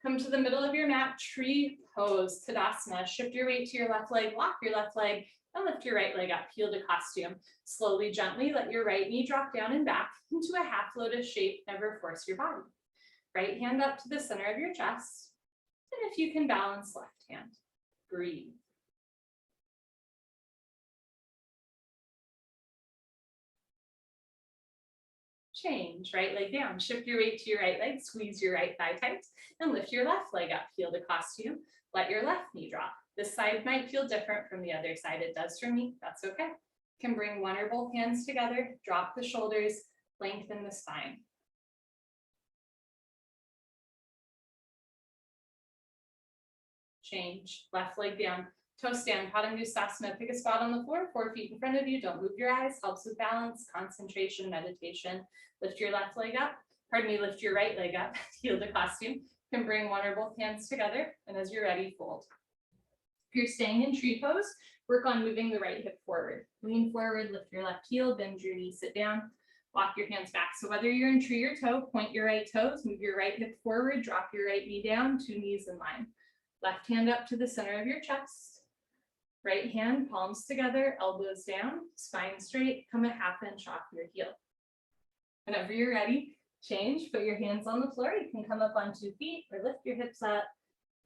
Come to the middle of your mat, tree pose, Tadasana. Shift your weight to your left leg, lock your left leg, and lift your right leg up, heel to costume. Slowly, gently, let your right knee drop down and back into a half lotus shape. Never force your body. Right hand up to the center of your chest. And if you can balance, left hand. Breathe. Change, right leg down, shift your weight to your right leg, squeeze your right thigh tight, and lift your left leg up, heel to costume, let your left knee drop. This side might feel different from the other side, it does for me, that's okay. Can bring one or both hands together, drop the shoulders, lengthen the spine. Change, left leg down, toe stand, Padangusthasana, pick a spot on the floor, 4 feet in front of you, don't move your eyes, helps with balance, concentration, meditation. Lift your left leg up, lift your right leg up, heel to costume, can bring one or both hands together, and as you're ready, fold. If you're staying in tree pose, work on moving the right hip forward. Lean forward, lift your left heel, bend your knee, sit down, walk your hands back. So whether you're in tree or toe, point your right toes, move your right hip forward, drop your right knee down, 2 knees in line. Left hand up to the center of your chest. Right hand, palms together, elbows down, spine straight, come a half inch off your heel. Whenever you're ready, change, put your hands on the floor. You can come up on 2 feet or lift your hips up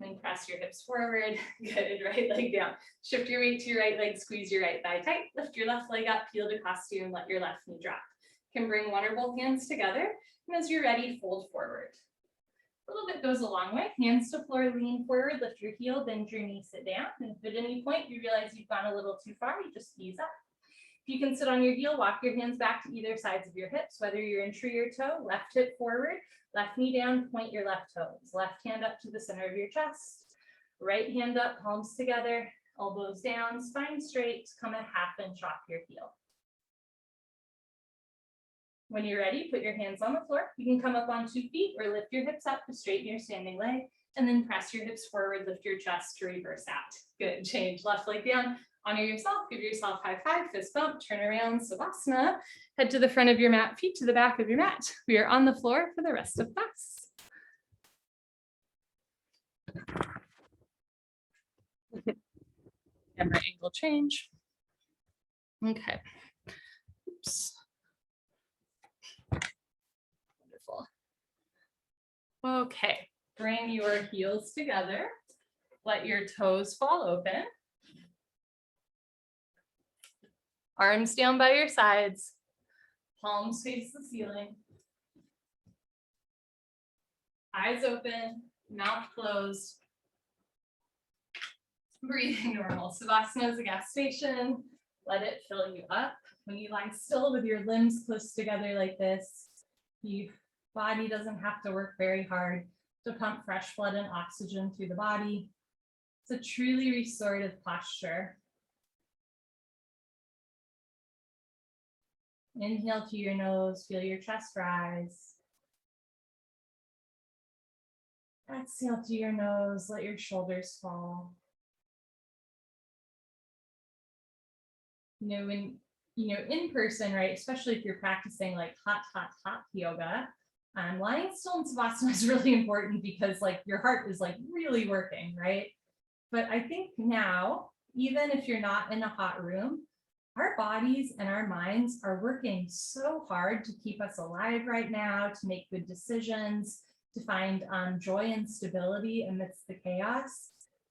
and press your hips forward. Good, right leg down. Shift your weight to your right leg, squeeze your right thigh tight, lift your left leg up, heel to costume, let your left knee drop. Can bring one or both hands together, and as you're ready, fold forward. A little bit goes a long way. Hands to floor, lean forward, lift your heel, bend your knee, sit down. And if at any point you realize you've gone a little too far, you just ease up. If you can sit on your heel, walk your hands back to either sides of your hips, whether you're in tree or toe, left hip forward, left knee down, point your left toes. Left hand up to the center of your chest. Right hand up, palms together, elbows down, spine straight, come a half inch off your heel. When you're ready, put your hands on the floor. You can come up on 2 feet or lift your hips up to straighten your standing leg, and then press your hips forward, lift your chest to reverse out. Good, change, left leg down, honor yourself, give yourself high five, fist bump, turn around, Savasana, head to the front of your mat, feet to the back of your mat. We are on the floor for the rest of class. And my angle change. Okay. Oops. Wonderful. Okay, bring your heels together. Let your toes fall open. Arms down by your sides. Palms face the ceiling. Eyes open, mouth closed. Breathing normal. Savasana is a gas station. Let it fill you up. When you lie still with your limbs close together like this, your body doesn't have to work very hard to pump fresh blood and oxygen through the body. It's a truly restorative posture. Inhale through your nose, feel your chest rise. Exhale through your nose, let your shoulders fall. When in person, right, especially if you're practicing like hot yoga, lying still in Savasana is really important because like your heart is like really working, right? But I think now, even if you're not in a hot room, our bodies and our minds are working so hard to keep us alive right now, to make good decisions, to find joy and stability amidst the chaos.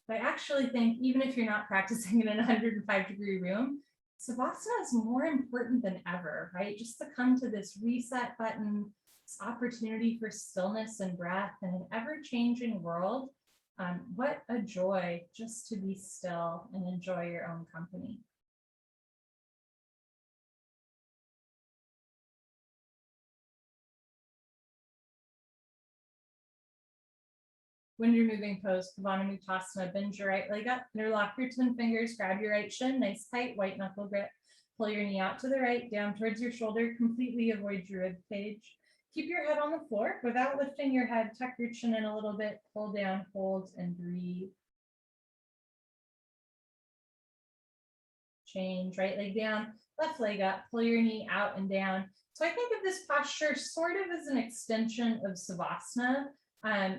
But I actually think even if you're not practicing in an 105-degree room, Savasana is more important than ever, right? Just to come to this reset button, this opportunity for stillness and breath in an ever-changing world. What a joy just to be still and enjoy your own company. When you're moving pose, Pavanamuttasana, bend your right leg up, interlock your 10 fingers, grab your right shin, nice tight white knuckle grip. Pull your knee out to the right, down towards your shoulder, completely avoid your rib cage. Keep your head on the floor without lifting your head, tuck your chin in a little bit, pull down, hold, and breathe. Change, right leg down, left leg up, pull your knee out and down. So I think of this posture sort of as an extension of Savasana.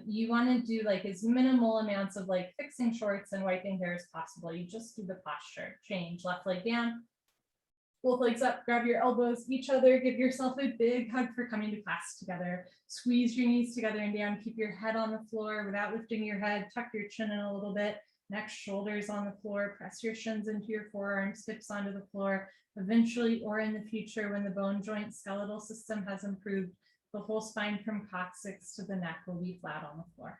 You want to do like as minimal amounts of like fixing shorts and wiping hair as possible. You just do the posture. Change, left leg down, both legs up, grab your elbows each other, give yourself a big hug for coming to class together. Squeeze your knees together and down, keep your head on the floor without lifting your head, tuck your chin in a little bit. Next, shoulders on the floor, press your shins into your forearms, hips onto the floor. Eventually, or in the future, when the bone joint skeletal system has improved, the whole spine from coccyx to the neck will be flat on the floor.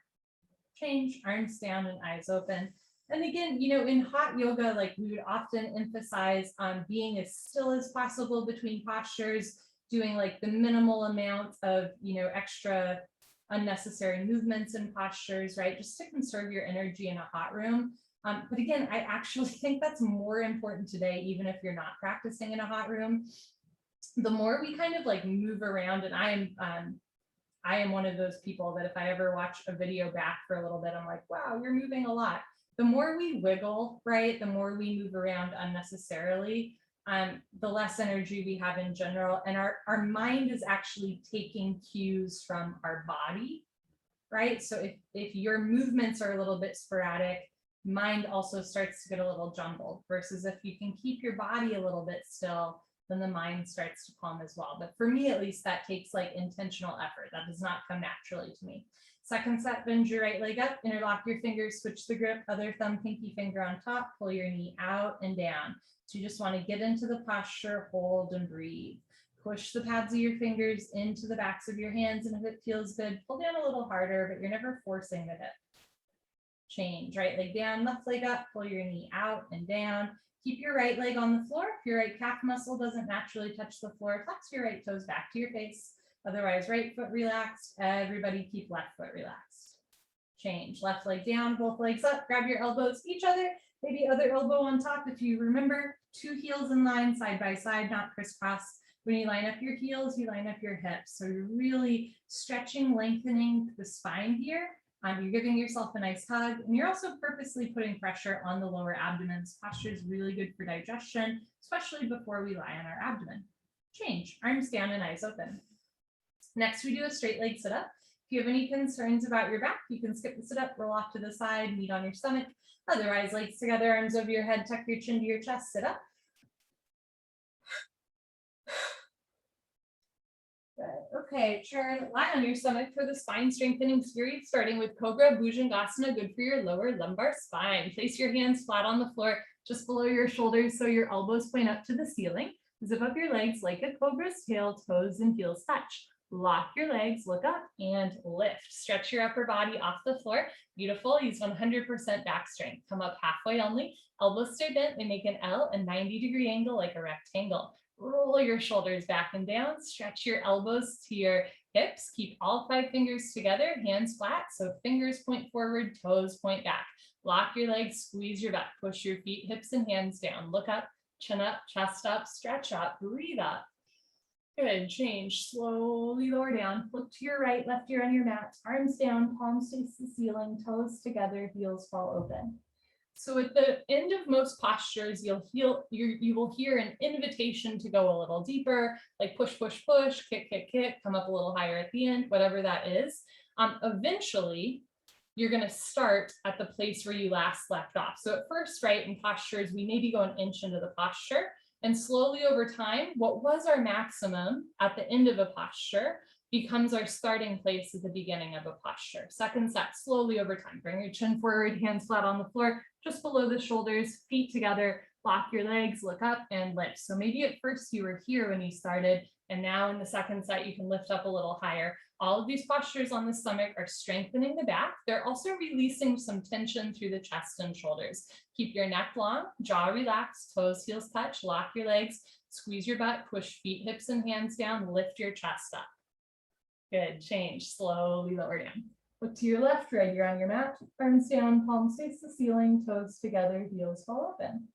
Change, arms down and eyes open. And again, in hot yoga, like we would often emphasize on being as still as possible between postures, doing like the minimal amount of, extra unnecessary movements and postures, right? Just to conserve your energy in a hot room. But again, I actually think that's more important today, even if you're not practicing in a hot room. The more we kind of like move around, and I am one of those people that if I ever watch a video back for a little bit, I'm like, wow, you're moving a lot. The more we wiggle, right, the more we move around unnecessarily, the less energy we have in general. And our mind is actually taking cues from our body, right? So if your movements are a little bit sporadic, mind also starts to get a little jumbled, versus if you can keep your body a little bit still, then the mind starts to calm as well. But for me, at least, that takes like intentional effort. That does not come naturally to me. Second set, bend your right leg up, interlock your fingers, switch the grip, other thumb, pinky finger on top, pull your knee out and down. So you just want to get into the posture, hold and breathe. Push the pads of your fingers into the backs of your hands, and if it feels good, pull down a little harder, but you're never forcing the hip. Change, right leg down, left leg up, pull your knee out and down. Keep your right leg on the floor. If your right calf muscle doesn't naturally touch the floor, flex your right toes back to your face. Otherwise, right foot relaxed. Everybody keep left foot relaxed. Change, left leg down, both legs up, grab your elbows each other, maybe other elbow on top. If you remember, 2 heels in line, side by side, not crisscross. When you line up your heels, you line up your hips. So you're really stretching, lengthening the spine here. You're giving yourself a nice hug, and you're also purposely putting pressure on the lower abdomen. This posture is really good for digestion, especially before we lie on our abdomen. Change, arms down and eyes open. Next, we do a straight leg sit up. If you have any concerns about your back, you can skip the sit up, roll off to the side, meet on your stomach. Otherwise, legs together, arms over your head, tuck your chin to your chest, sit up. Okay, turn, lie on your stomach for the spine strengthening series, starting with Cobra Bhujangasana, good for your lower lumbar spine. Place your hands flat on the floor, just below your shoulders, so your elbows point up to the ceiling. Zip up your legs like a cobra's tail, toes and heels touch. Lock your legs, look up and lift. Stretch your upper body off the floor. Beautiful, use 100% back strength. Come up halfway only, elbows stay bent, they make an L, a 90-degree angle like a rectangle. Roll your shoulders back and down, stretch your elbows to your hips, keep all 5 fingers together, hands flat, so fingers point forward, toes point back. Lock your legs, squeeze your butt, push your feet, hips and hands down, look up, chin up, chest up, stretch up, breathe up. Good, change, slowly lower down, look to your right, left ear on your mat, arms down, palms face the ceiling, toes together, heels fall open. So at the end of most postures, you will hear an invitation to go a little deeper, like push, push, push, kick, kick, kick, come up a little higher at the end, whatever that is. Eventually, you're going to start at the place where you last left off. So at first, right, in postures, we maybe go an inch into the posture, and slowly over time, what was our maximum at the end of a posture becomes our starting place at the beginning of a posture. Second set, slowly over time. Bring your chin forward, hands flat on the floor, just below the shoulders, feet together, lock your legs, look up and lift. So maybe at first you were here when you started, and now in the second set, you can lift up a little higher. All of these postures on the stomach are strengthening the back. They're also releasing some tension through the chest and shoulders. Keep your neck long, jaw relaxed, toes, heels touch, lock your legs, squeeze your butt, push feet, hips and hands down, lift your chest up. Good, change, slowly lower down. Look to your left, right ear on your mat, arms down, palms face the ceiling, toes together, heels fall open.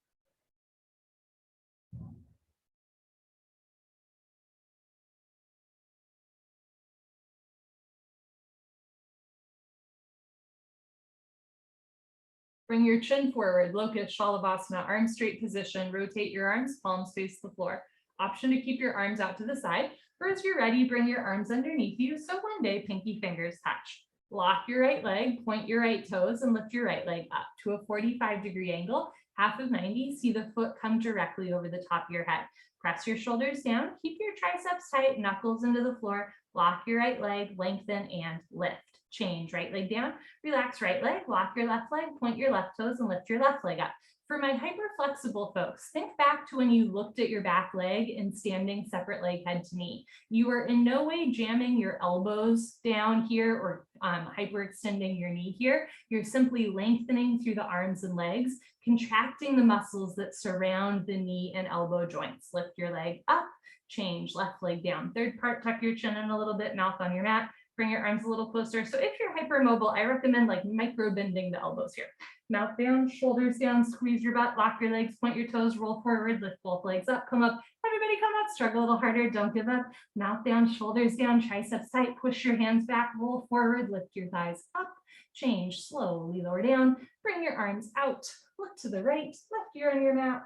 Bring your chin forward, locust, shalabhasana, arms straight position, rotate your arms, palms face the floor. Option to keep your arms out to the side, or as you're ready, bring your arms underneath you, so one day pinky fingers touch. Lock your right leg, point your right toes, and lift your right leg up to a 45-degree angle, half of 90. See the foot come directly over the top of your head. Press your shoulders down, keep your triceps tight, knuckles into the floor, lock your right leg, lengthen and lift. Change, right leg down, relax right leg, lock your left leg, point your left toes and lift your left leg up. For my hyperflexible folks, think back to when you looked at your back leg and standing separate leg head to knee. You are in no way jamming your elbows down here or hyperextending your knee here. You're simply lengthening through the arms and legs, contracting the muscles that surround the knee and elbow joints. Lift your leg up, change, left leg down. Third part, tuck your chin in a little bit, mouth on your mat. Bring your arms a little closer. So if you're hypermobile, I recommend like micro bending the elbows here. Mouth down, shoulders down, squeeze your butt, lock your legs, point your toes, roll forward, lift both legs up, come up. Everybody come up, struggle a little harder, don't give up. Mouth down, shoulders down, triceps tight, push your hands back, roll forward, lift your thighs up, change, slowly lower down, bring your arms out, look to the right, left ear on your mat,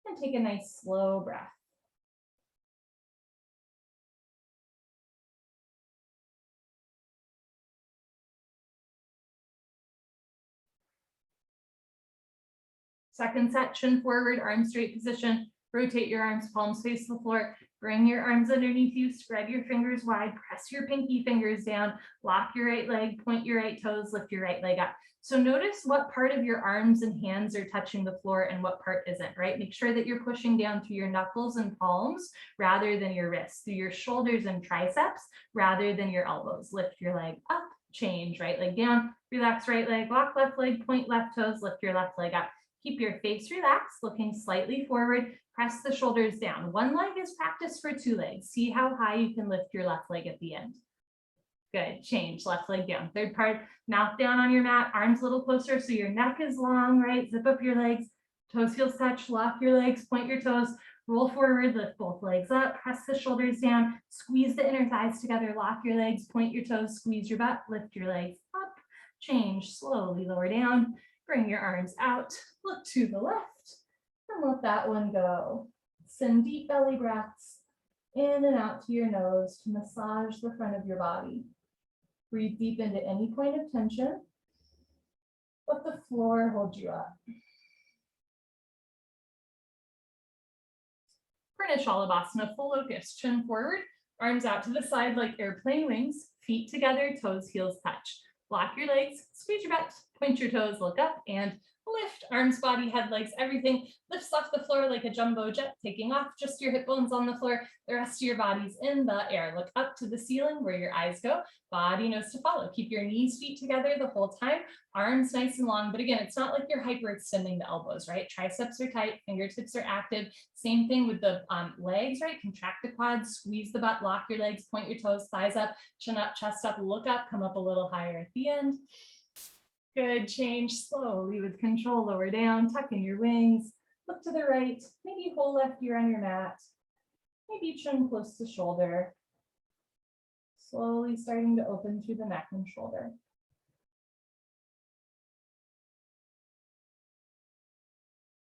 and take a nice slow breath. Second set, chin forward, arms straight position. Rotate your arms, palms face the floor. Bring your arms underneath you, spread your fingers wide, press your pinky fingers down, lock your right leg, point your right toes, lift your right leg up. So notice what part of your arms and hands are touching the floor and what part isn't, right? Make sure that you're pushing down through your knuckles and palms rather than your wrists, through your shoulders and triceps rather than your elbows. Lift your leg up, change, right leg down, relax right leg, lock left leg, point left toes, lift your left leg up. Keep your face relaxed, looking slightly forward, press the shoulders down. One leg is practice for two legs. See how high you can lift your left leg at the end. Good, change, left leg down. Third part, mouth down on your mat, arms a little closer so your neck is long, right? Zip up your legs, toes heels touch, lock your legs, point your toes, roll forward, lift both legs up, press the shoulders down, squeeze the inner thighs together, lock your legs, point your toes, squeeze your butt, lift your legs up, change, slowly lower down. Bring your arms out, look to the left, and let that one go. Send deep belly breaths in and out to your nose to massage the front of your body. Breathe deep into any point of tension. Let the floor hold you up. Purna Shalabhasana, full locust, chin forward, arms out to the side like airplane wings, feet together, toes, heels touch. Lock your legs, squeeze your butt, point your toes, look up, and lift. Arms, body, head, legs, everything lifts off the floor like a jumbo jet, taking off, just your hip bones on the floor. The rest of your body's in the air. Look up to the ceiling where your eyes go. Body knows to follow. Keep your knees, feet together the whole time. Arms nice and long, but again, it's not like you're hyperextending the elbows, right? Triceps are tight, fingertips are active. Same thing with the legs, right? Contract the quads, squeeze the butt, lock your legs, point your toes, thighs up, chin up, chest up, look up, come up a little higher at the end. Good, change slowly with control, lower down, tuck in your wings, look to the right, maybe whole left ear on your mat, maybe chin close to shoulder. Slowly starting to open through the neck and shoulder.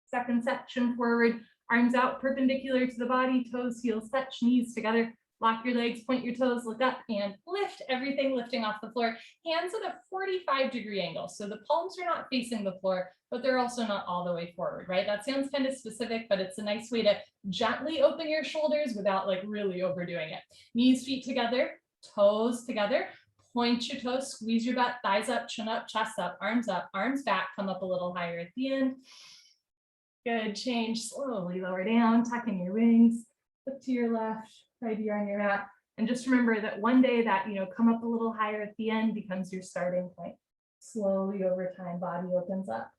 Second set, chin forward, arms out perpendicular to the body, toes, heels touch, knees together. Lock your legs, point your toes, look up, and lift everything lifting off the floor. Hands at a 45-degree angle. So the palms are not facing the floor, but they're also not all the way forward, right? That sounds kind of specific, but it's a nice way to gently open your shoulders without like really overdoing it. Knees, feet together, toes together. Point your toes, squeeze your butt, thighs up, chin up, chest up, arms back, come up a little higher at the end. Good, change, slowly lower down, tuck in your wings, look to your left, right ear on your mat. And just remember that one day that, come up a little higher at the end becomes your starting point. Slowly over time, body opens up.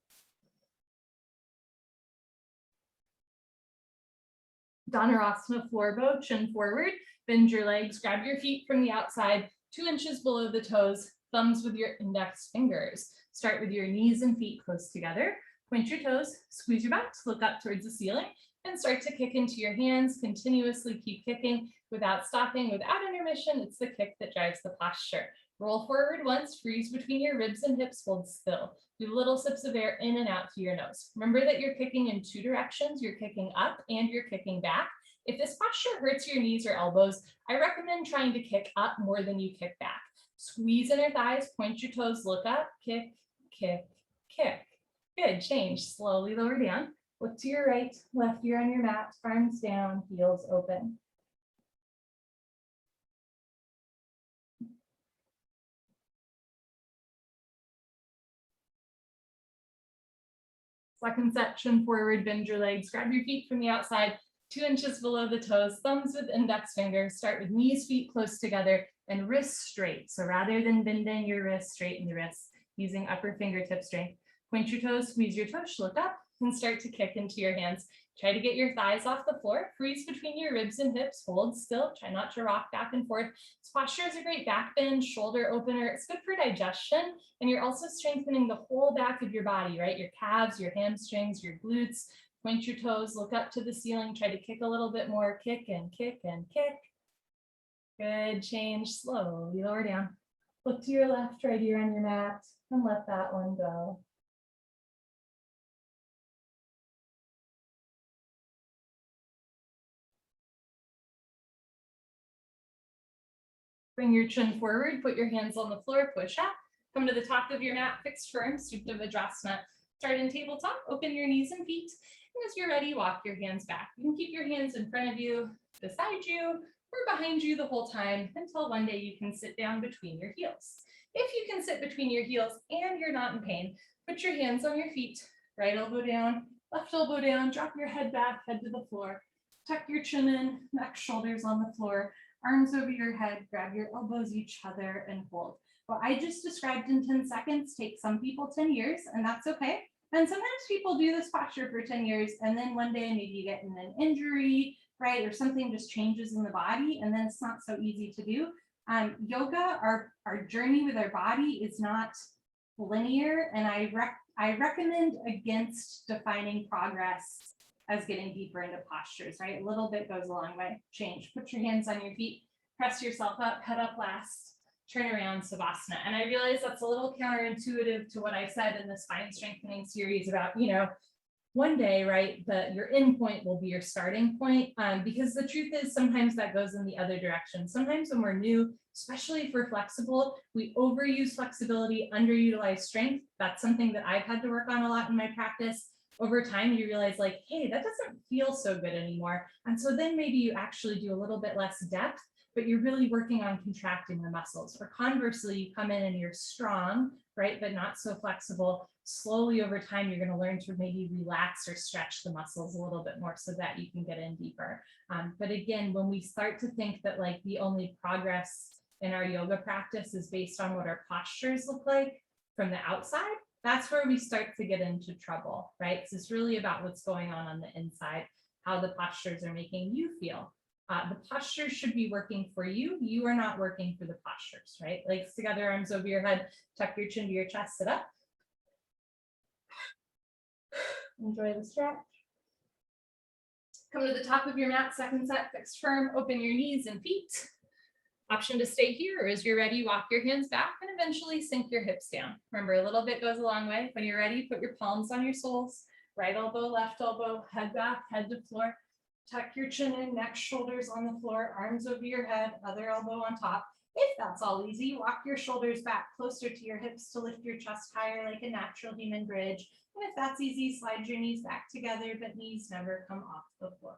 Dhanurasana, floor bow, chin forward, bend your legs, grab your feet from the outside, 2 inches below the toes, thumbs with your index fingers. Start with your knees and feet close together. Point your toes, squeeze your butt, look up towards the ceiling, and start to kick into your hands. Continuously keep kicking without stopping, without intermission. It's the kick that drives the posture. Roll forward once, freeze between your ribs and hips, hold still. Do little sips of air in and out through your nose. Remember that you're kicking in 2 directions. You're kicking up and you're kicking back. If this posture hurts your knees or elbows, I recommend trying to kick up more than you kick back. Squeeze inner thighs, point your toes, look up, kick, kick, kick. Good, change, slowly lower down. Look to your right, left ear on your mat, arms down, heels open. Second set, chin forward, bend your legs, grab your feet from the outside, 2 inches below the toes, thumbs with index fingers. Start with knees, feet close together, and wrists straight. So rather than bending your wrists, straighten the wrists using upper fingertip strength. Point your toes, squeeze your toes, look up, and start to kick into your hands. Try to get your thighs off the floor, freeze between your ribs and hips, hold still, try not to rock back and forth. This posture is a great back bend, shoulder opener. It's good for digestion, and you're also strengthening the whole back of your body, right? Your calves, your hamstrings, your glutes. Point your toes, look up to the ceiling, try to kick a little bit more, kick and kick and kick. Good, change, slowly lower down. Look to your left, right ear on your mat, and let that one go. Bring your chin forward, put your hands on the floor, push up. Come to the top of your mat, fixed firm, Supta Vajrasana. Start in tabletop, open your knees and feet. And as you're ready, walk your hands back. You can keep your hands in front of you, beside you, or behind you the whole time until one day you can sit down between your heels. If you can sit between your heels and you're not in pain, put your hands on your feet, right elbow down, left elbow down, drop your head back, head to the floor. Tuck your chin in, neck, shoulders on the floor. Arms over your head, grab your elbows each other and hold. What I just described in 10 seconds takes some people 10 years, and that's okay. And sometimes people do this posture for 10 years, and then one day maybe you get in an injury, right? Or something just changes in the body, and then it's not so easy to do. Yoga, our journey with our body is not linear, and I recommend against defining progress as getting deeper into postures, right? A little bit goes a long way. Change, put your hands on your feet, press yourself up, head up last, turn around, Savasana. And I realize that's a little counterintuitive to what I said in the spine strengthening series about, one day, right, your end point will be your starting point, because the truth is sometimes that goes in the other direction. Sometimes when we're new, especially if we're flexible, we overuse flexibility, underutilize strength. That's something that I've had to work on a lot in my practice. Over time, you realize like, hey, that doesn't feel so good anymore. And so then maybe you actually do a little bit less depth, but you're really working on contracting the muscles. Or conversely, you come in and you're strong, right, but not so flexible. Slowly over time, you're going to learn to maybe relax or stretch the muscles a little bit more so that you can get in deeper. But again, when we start to think that like the only progress in our yoga practice is based on what our postures look like from the outside, that's where we start to get into trouble, right? So it's really about what's going on the inside, how the postures are making you feel. The postures should be working for you. You are not working for the postures, right? Legs together, arms over your head, tuck your chin to your chest, sit up. Enjoy the stretch. Come to the top of your mat, second set, fixed firm, open your knees and feet. Option to stay here, or as you're ready, walk your hands back and eventually sink your hips down. Remember, a little bit goes a long way. When you're ready, put your palms on your soles, right elbow, left elbow, head back, head to floor. Tuck your chin in, neck, shoulders on the floor, arms over your head, other elbow on top. If that's all easy, walk your shoulders back closer to your hips to lift your chest higher like a natural human bridge. And if that's easy, slide your knees back together, but knees never come off the floor.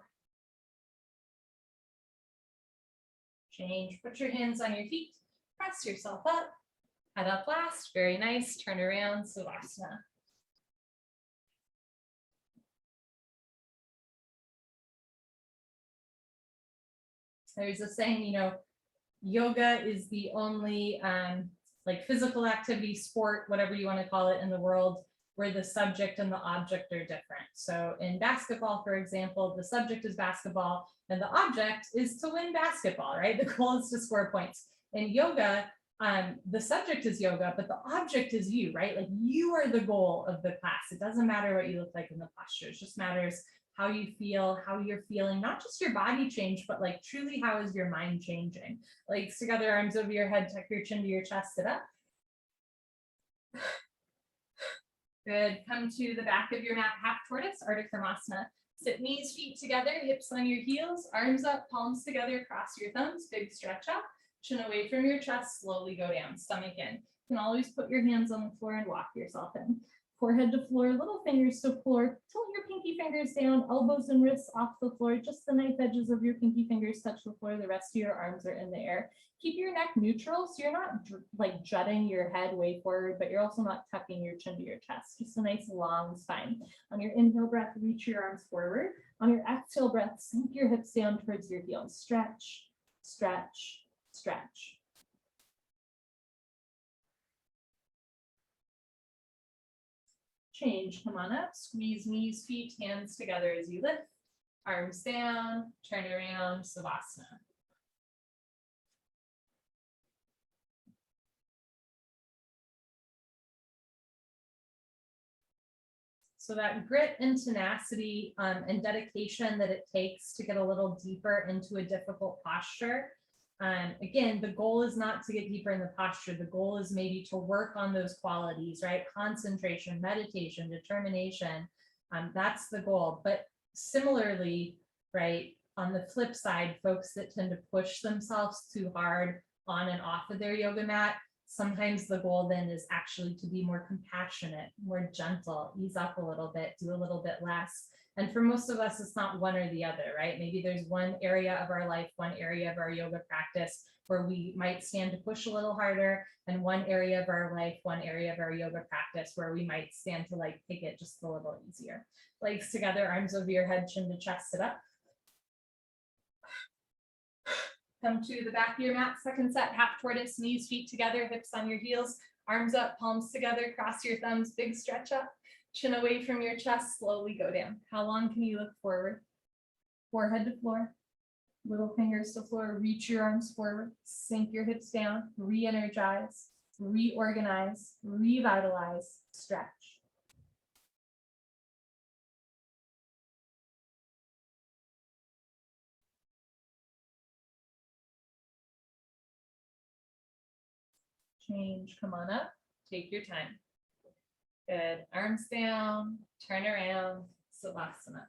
Change, put your hands on your feet, press yourself up, head up last, very nice, turn around, Savasana. There's a saying, yoga is the only like physical activity, sport, whatever you want to call it in the world, where the subject and the object are different. So in basketball, for example, the subject is basketball and the object is to win basketball, right? The goal is to score points. In yoga, the subject is yoga, but the object is you, right? Like you are the goal of the class. It doesn't matter what you look like in the posture. It just matters how you feel, how you're feeling, not just your body change, but like truly how is your mind changing? Legs together, arms over your head, tuck your chin to your chest, sit up. Good, come to the back of your mat, half tortoise, Ardha Kramasana. Sit knees, feet together, hips on your heels, arms up, palms together, cross your thumbs, big stretch up, chin away from your chest, slowly go down, stomach in. You can always put your hands on the floor and walk yourself in. Forehead to floor, little fingers to floor. Tilt your pinky fingers down, elbows and wrists off the floor. Just the knife edges of your pinky fingers touch the floor. The rest of your arms are in the air. Keep your neck neutral, so you're not like jutting your head way forward, but you're also not tucking your chin to your chest. Just a nice long spine. On your inhale breath, reach your arms forward. On your exhale breath, sink your hips down towards your heels. Stretch, stretch, stretch. Change, come on up, squeeze knees, feet, hands together as you lift, arms down, turn around, Savasana. So that grit and tenacity and dedication that it takes to get a little deeper into a difficult posture. Again, the goal is not to get deeper in the posture. The goal is maybe to work on those qualities, right? Concentration, meditation, determination. That's the goal. But similarly, right, on the flip side, folks that tend to push themselves too hard on and off of their yoga mat, sometimes the goal then is actually to be more compassionate, more gentle, ease up a little bit, do a little bit less. And for most of us, it's not one or the other, right? Maybe there's one area of our life, one area of our yoga practice where we might stand to push a little harder, and one area of our life, one area of our yoga practice where we might stand to like take it just a little easier. Legs together, arms over your head, chin to chest, sit up. Come to the back of your mat, second set, half tortoise, knees, feet together, hips on your heels, arms up, palms together, cross your thumbs, big stretch up, chin away from your chest, slowly go down. How long can you look forward? Forehead to floor, little fingers to floor, reach your arms forward, sink your hips down, re-energize, reorganize, revitalize, stretch. Change, come on up, take your time. Good, arms down, turn around, Savasana.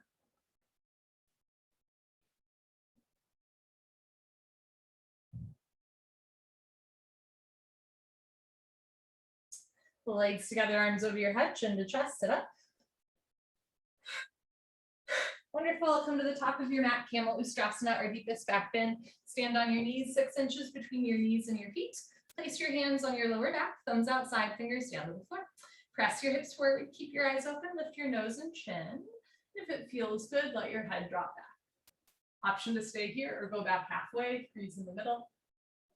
The legs together, arms over your head, chin to chest, sit up. Wonderful, come to the top of your mat, Camel Ustrasana or deepest back bend. Stand on your knees, 6 inches between your knees and your feet. Place your hands on your lower back, thumbs outside, fingers down to the floor. Press your hips forward, keep your eyes open, lift your nose and chin. If it feels good, let your head drop back. Option to stay here or go back halfway, freeze in the middle.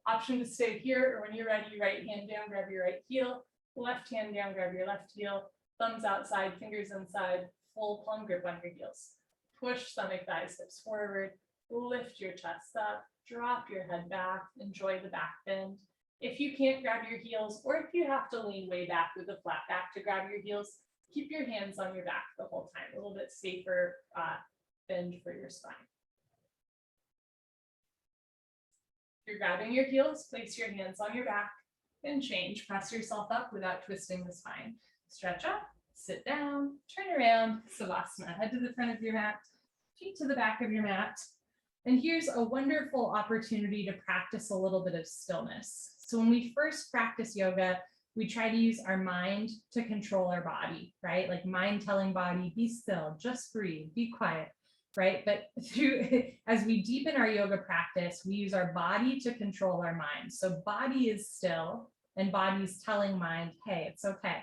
Option to stay here, or when you're ready, right hand down, grab your right heel, left hand down, grab your left heel, thumbs outside, fingers inside, full palm grip on your heels. Push stomach, thighs, hips forward, lift your chest up, drop your head back, enjoy the back bend. If you can't grab your heels, or if you have to lean way back with a flat back to grab your heels, keep your hands on your back the whole time, a little bit safer bend for your spine. If you're grabbing your heels, place your hands on your back and change. Press yourself up without twisting the spine. Stretch up, sit down, turn around, Savasana. Head to the front of your mat, feet to the back of your mat. And here's a wonderful opportunity to practice a little bit of stillness. So when we first practice yoga, we try to use our mind to control our body, right? Like mind telling body, be still, just breathe, be quiet, right? But as we deepen our yoga practice, we use our body to control our mind. So body is still and body's telling mind, hey, it's okay,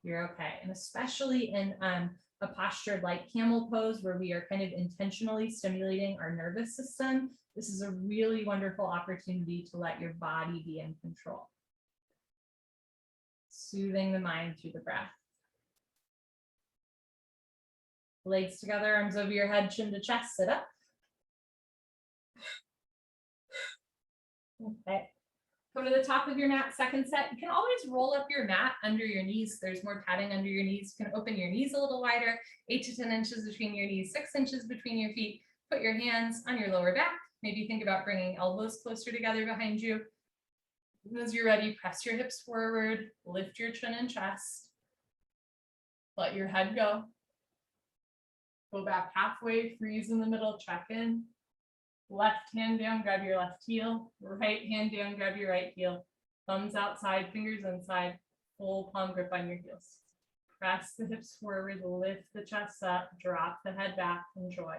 you're okay. And especially in a posture like camel pose, where we are kind of intentionally stimulating our nervous system, this is a really wonderful opportunity to let your body be in control. Soothing the mind through the breath. Legs together, arms over your head, chin to chest, sit up. Okay. Come to the top of your mat, second set. You can always roll up your mat under your knees. There's more padding under your knees. You can open your knees a little wider, 8 to 10 inches between your knees, 6 inches between your feet. Put your hands on your lower back. Maybe think about bringing elbows closer together behind you. And as you're ready, press your hips forward, lift your chin and chest. Let your head go. Go back halfway, freeze in the middle, check in. Left hand down, grab your left heel. Right hand down, grab your right heel. Thumbs outside, fingers inside. Full palm grip on your heels. Press the hips forward, lift the chest up, drop the head back, enjoy.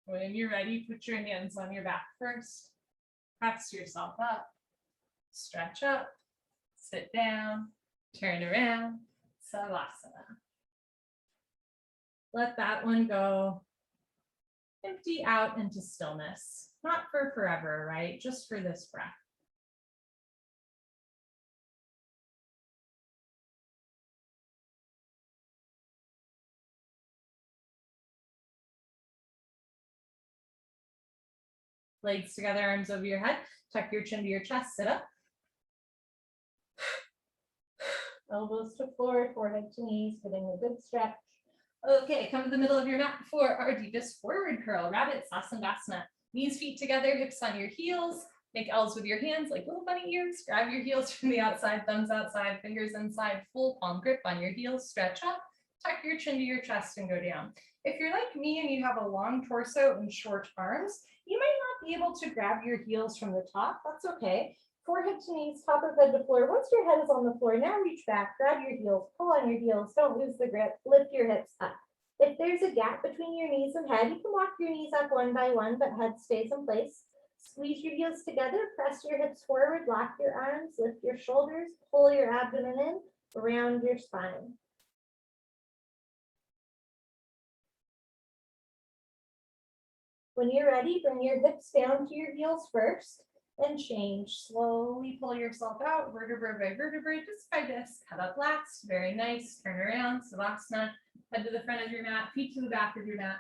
When you're ready, put your hands on your back first. Press yourself up, stretch up, sit down, turn around, Savasana. Let that one go. Empty out into stillness, not for forever, right? Just for this breath. Legs together, arms over your head. Tuck your chin to your chest, sit up. Elbows to floor, forehead to knees, getting a good stretch. Okay, come to the middle of your mat for our deepest forward curl, rabbit sasandasana. Knees, feet together, hips on your heels. Make L's with your hands like little bunny ears. Grab your heels from the outside, thumbs outside, fingers inside, full palm grip on your heels. Stretch up, tuck your chin to your chest and go down. If you're like me and you have a long torso and short arms, you might not be able to grab your heels from the top. That's okay. Forehead to knees, top of head to floor. Once your head is on the floor, now reach back, grab your heels, pull on your heels, don't lose the grip, lift your hips up. If there's a gap between your knees and head, you can walk your knees up one by one, but head stays in place. Squeeze your heels together, press your hips forward, lock your arms, lift your shoulders, pull your abdomen in, around your spine. When you're ready, bring your hips down to your heels first and change. Slowly pull yourself out, vertebra by vertebra, just by this. Head up last, very nice. Turn around, Savasana. Head to the front of your mat, feet to the back of your mat.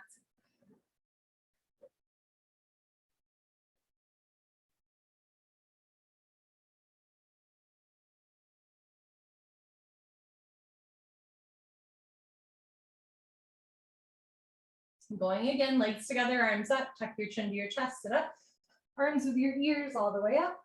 Going again, legs together, arms up, tuck your chin to your chest, sit up. Arms with your ears all the way up.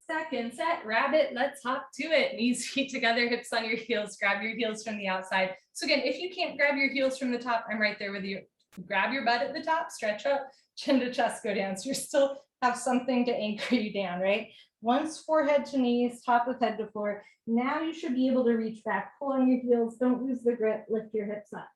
Second set, rabbit, let's hop to it. Knees, feet together, hips on your heels, grab your heels from the outside. So again, if you can't grab your heels from the top, I'm right there with you. Grab your butt at the top, stretch up, chin to chest, go down. So you still have something to anchor you down, right? Once forehead to knees, top of head to floor, now you should be able to reach back, pull on your heels, don't lose the grip, lift your hips up.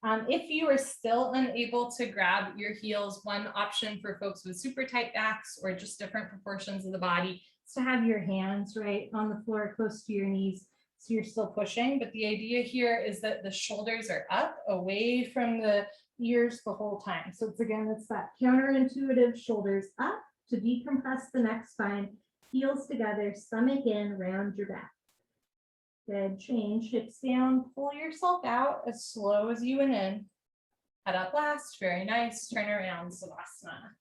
If you are still unable to grab your heels, one option for folks with super tight backs or just different proportions of the body is to have your hands right on the floor close to your knees. So you're still pushing, but the idea here is that the shoulders are up away from the ears the whole time. So it's that counterintuitive shoulders up to decompress the neck spine, heels together, stomach in, round your back. Good, change, hips down, pull yourself out as slow as you went in. Head up last, very nice, turn around, Savasana.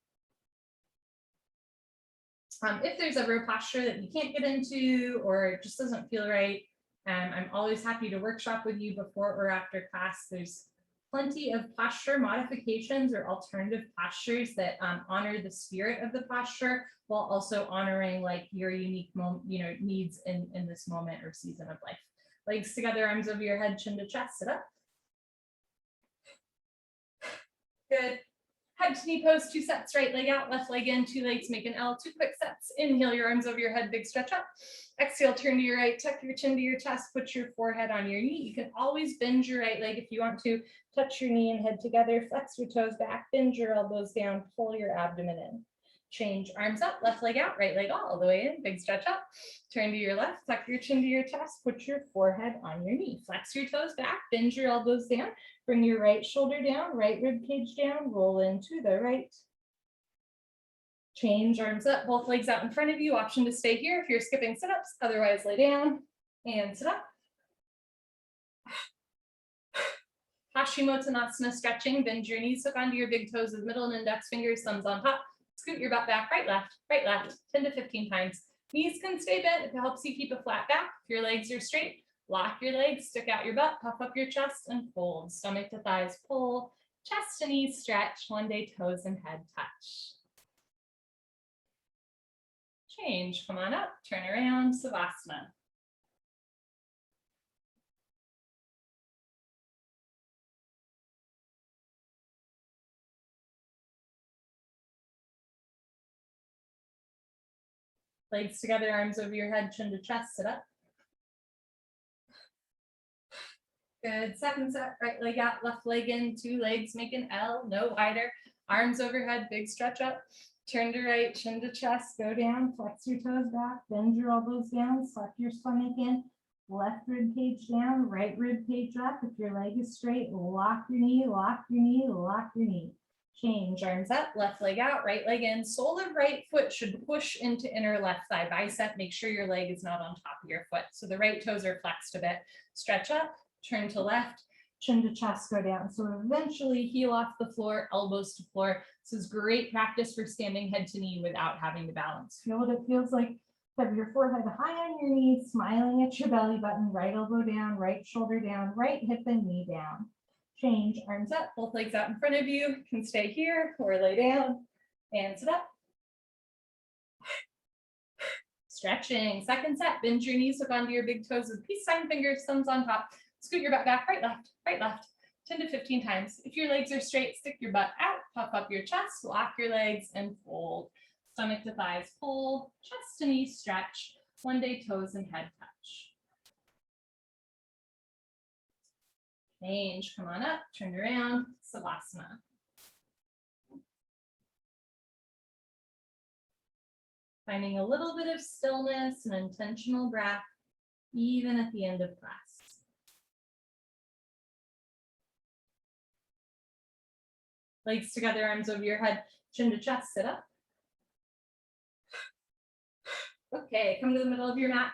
If there's ever a posture that you can't get into or it just doesn't feel right, I'm always happy to workshop with you before or after class. There's plenty of posture modifications or alternative postures that honor the spirit of the posture while also honoring like your unique needs in this moment or season of life. Legs together, arms over your head, chin to chest, sit up. Good. Head to knee pose, 2 sets, right leg out, left leg in, 2 legs, make an L, 2 quick sets. Inhale your arms over your head, big stretch up. Exhale, turn to your right, tuck your chin to your chest, put your forehead on your knee. You can always bend your right leg if you want to. Touch your knee and head together, flex your toes back, bend your elbows down, pull your abdomen in. Change, arms up, left leg out, right leg all the way in, big stretch up. Turn to your left, tuck your chin to your chest, put your forehead on your knee. Flex your toes back, bend your elbows down, bring your right shoulder down, right rib cage down, roll into the right. Change, arms up, both legs out in front of you. Option to stay here if you're skipping sit-ups, otherwise lay down and sit up. Paschimottanasana stretching, bend your knees, hook onto your big toes with middle and index fingers, thumbs on top. Scoot your butt back, right, left, 10 to 15 times. Knees can stay bent if it helps you keep a flat back. If your legs are straight, lock your legs, stick out your butt, puff up your chest and fold. Stomach to thighs pull, chest to knees stretch, one day toes and head touch. Change, come on up, turn around, Savasana. Legs together, arms over your head, chin to chest, sit up. Good, second set, right leg out, left leg in, 2 legs, make an L, no wider. Arms overhead, big stretch up. Turn to right, chin to chest, go down, flex your toes back, bend your elbows down, suck your stomach in. Left rib cage down, right rib cage up. If your leg is straight, lock your knee, lock your knee, lock your knee. Change, arms up, left leg out, right leg in. Sole of right foot should push into inner left thigh bicep. Make sure your leg is not on top of your foot. So the right toes are flexed a bit. Stretch up, turn to left, chin to chest, go down. So eventually heel off the floor, elbows to floor. This is great practice for standing head to knee without having to balance. Feel what it feels like. Have your forehead high on your knees, smiling at your belly button, right elbow down, right shoulder down, right hip and knee down. Change, arms up, both legs out in front of you. Can stay here or lay down and sit up. Stretching, second set, bend your knees, hook onto your big toes with peace sign fingers, thumbs on top. Scoot your butt back, right, left, 10 to 15 times. If your legs are straight, stick your butt out, puff up your chest, lock your legs and fold. Stomach to thighs, pull, chest to knees, stretch. One day toes and head touch. Change, come on up, turn around, Savasana. Finding a little bit of stillness and intentional breath, even at the end of class. Legs together, arms over your head, chin to chest, sit up. Okay, come to the middle of your mat.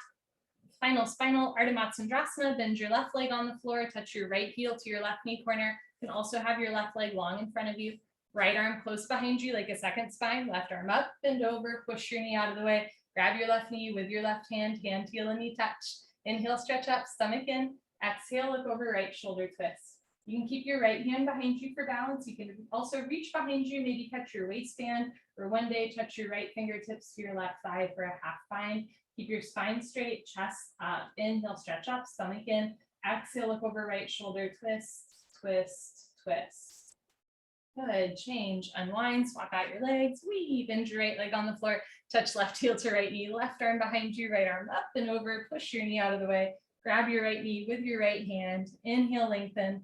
Final spinal Ardha Matsyendrasana. Bend your left leg on the floor, touch your right heel to your left knee corner. You can also have your left leg long in front of you. Right arm close behind you like a second spine. Left arm up, bend over, push your knee out of the way. Grab your left knee with your left hand, hand, heel, and knee touch. Inhale, stretch up, stomach in. Exhale, look over, right shoulder twist. You can keep your right hand behind you for balance. You can also reach behind you, maybe catch your waistband, or one day touch your right fingertips to your left thigh for a half bind. Keep your spine straight, chest up. Inhale, stretch up, stomach in. Exhale, look over, right shoulder twist, twist, twist. Good, change, unwind, swap out your legs, weave, bend your right leg on the floor, touch left heel to right knee, left arm behind you, right arm up and over, push your knee out of the way, grab your right knee with your right hand, inhale, lengthen,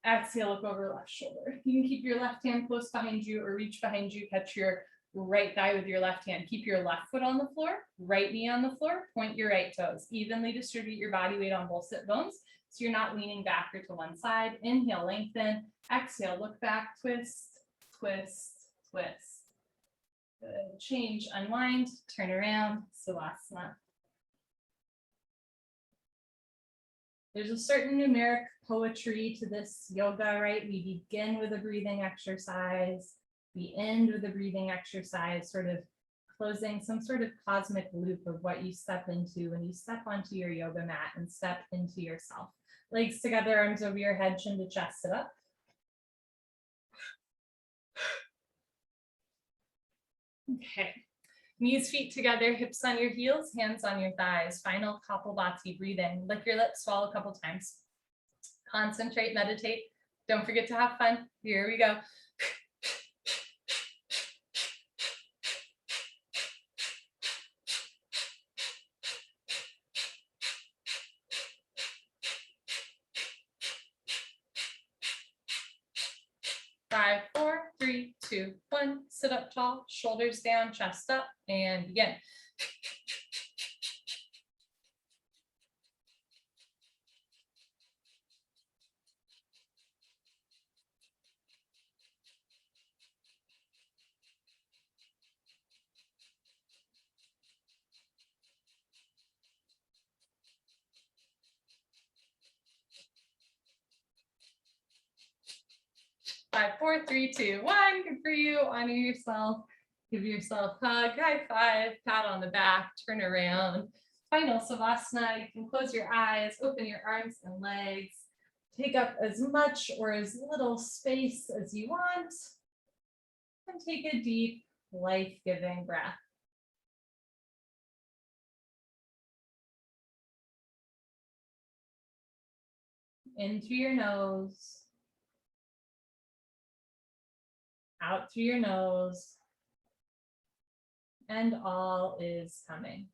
exhale, look over left shoulder. You can keep your left hand close behind you or reach behind you, catch your right thigh with your left hand. Keep your left foot on the floor, right knee on the floor, point your right toes. Evenly distribute your body weight on both sit bones so you're not leaning back or to one side. Inhale, lengthen. Exhale, look back, twist, twist, twist. Good. Change, unwind, turn around, Savasana. There's a certain numeric poetry to this yoga, right? We begin with a breathing exercise. We end with a breathing exercise, sort of closing some sort of cosmic loop of what you step into when you step onto your yoga mat and step into yourself. Legs together, arms over your head, chin to chest, sit up. Okay, knees, feet together, hips on your heels, hands on your thighs. Final Kapalabhati breathing. Lick your lips, swallow a couple times. Concentrate, meditate. Don't forget to have fun. Here we go. 5, 4, 3, 2, 1. Sit up tall, shoulders down, chest up, and begin. Five, 4, 3, 2, 1. Good for you. Honor yourself. Give yourself a hug, high five, pat on the back, turn around. Final Savasana. You can close your eyes, open your arms and legs. Take up as much or as little space as you want. And take a deep, life-giving breath. In through your nose. Out through your nose and all is coming.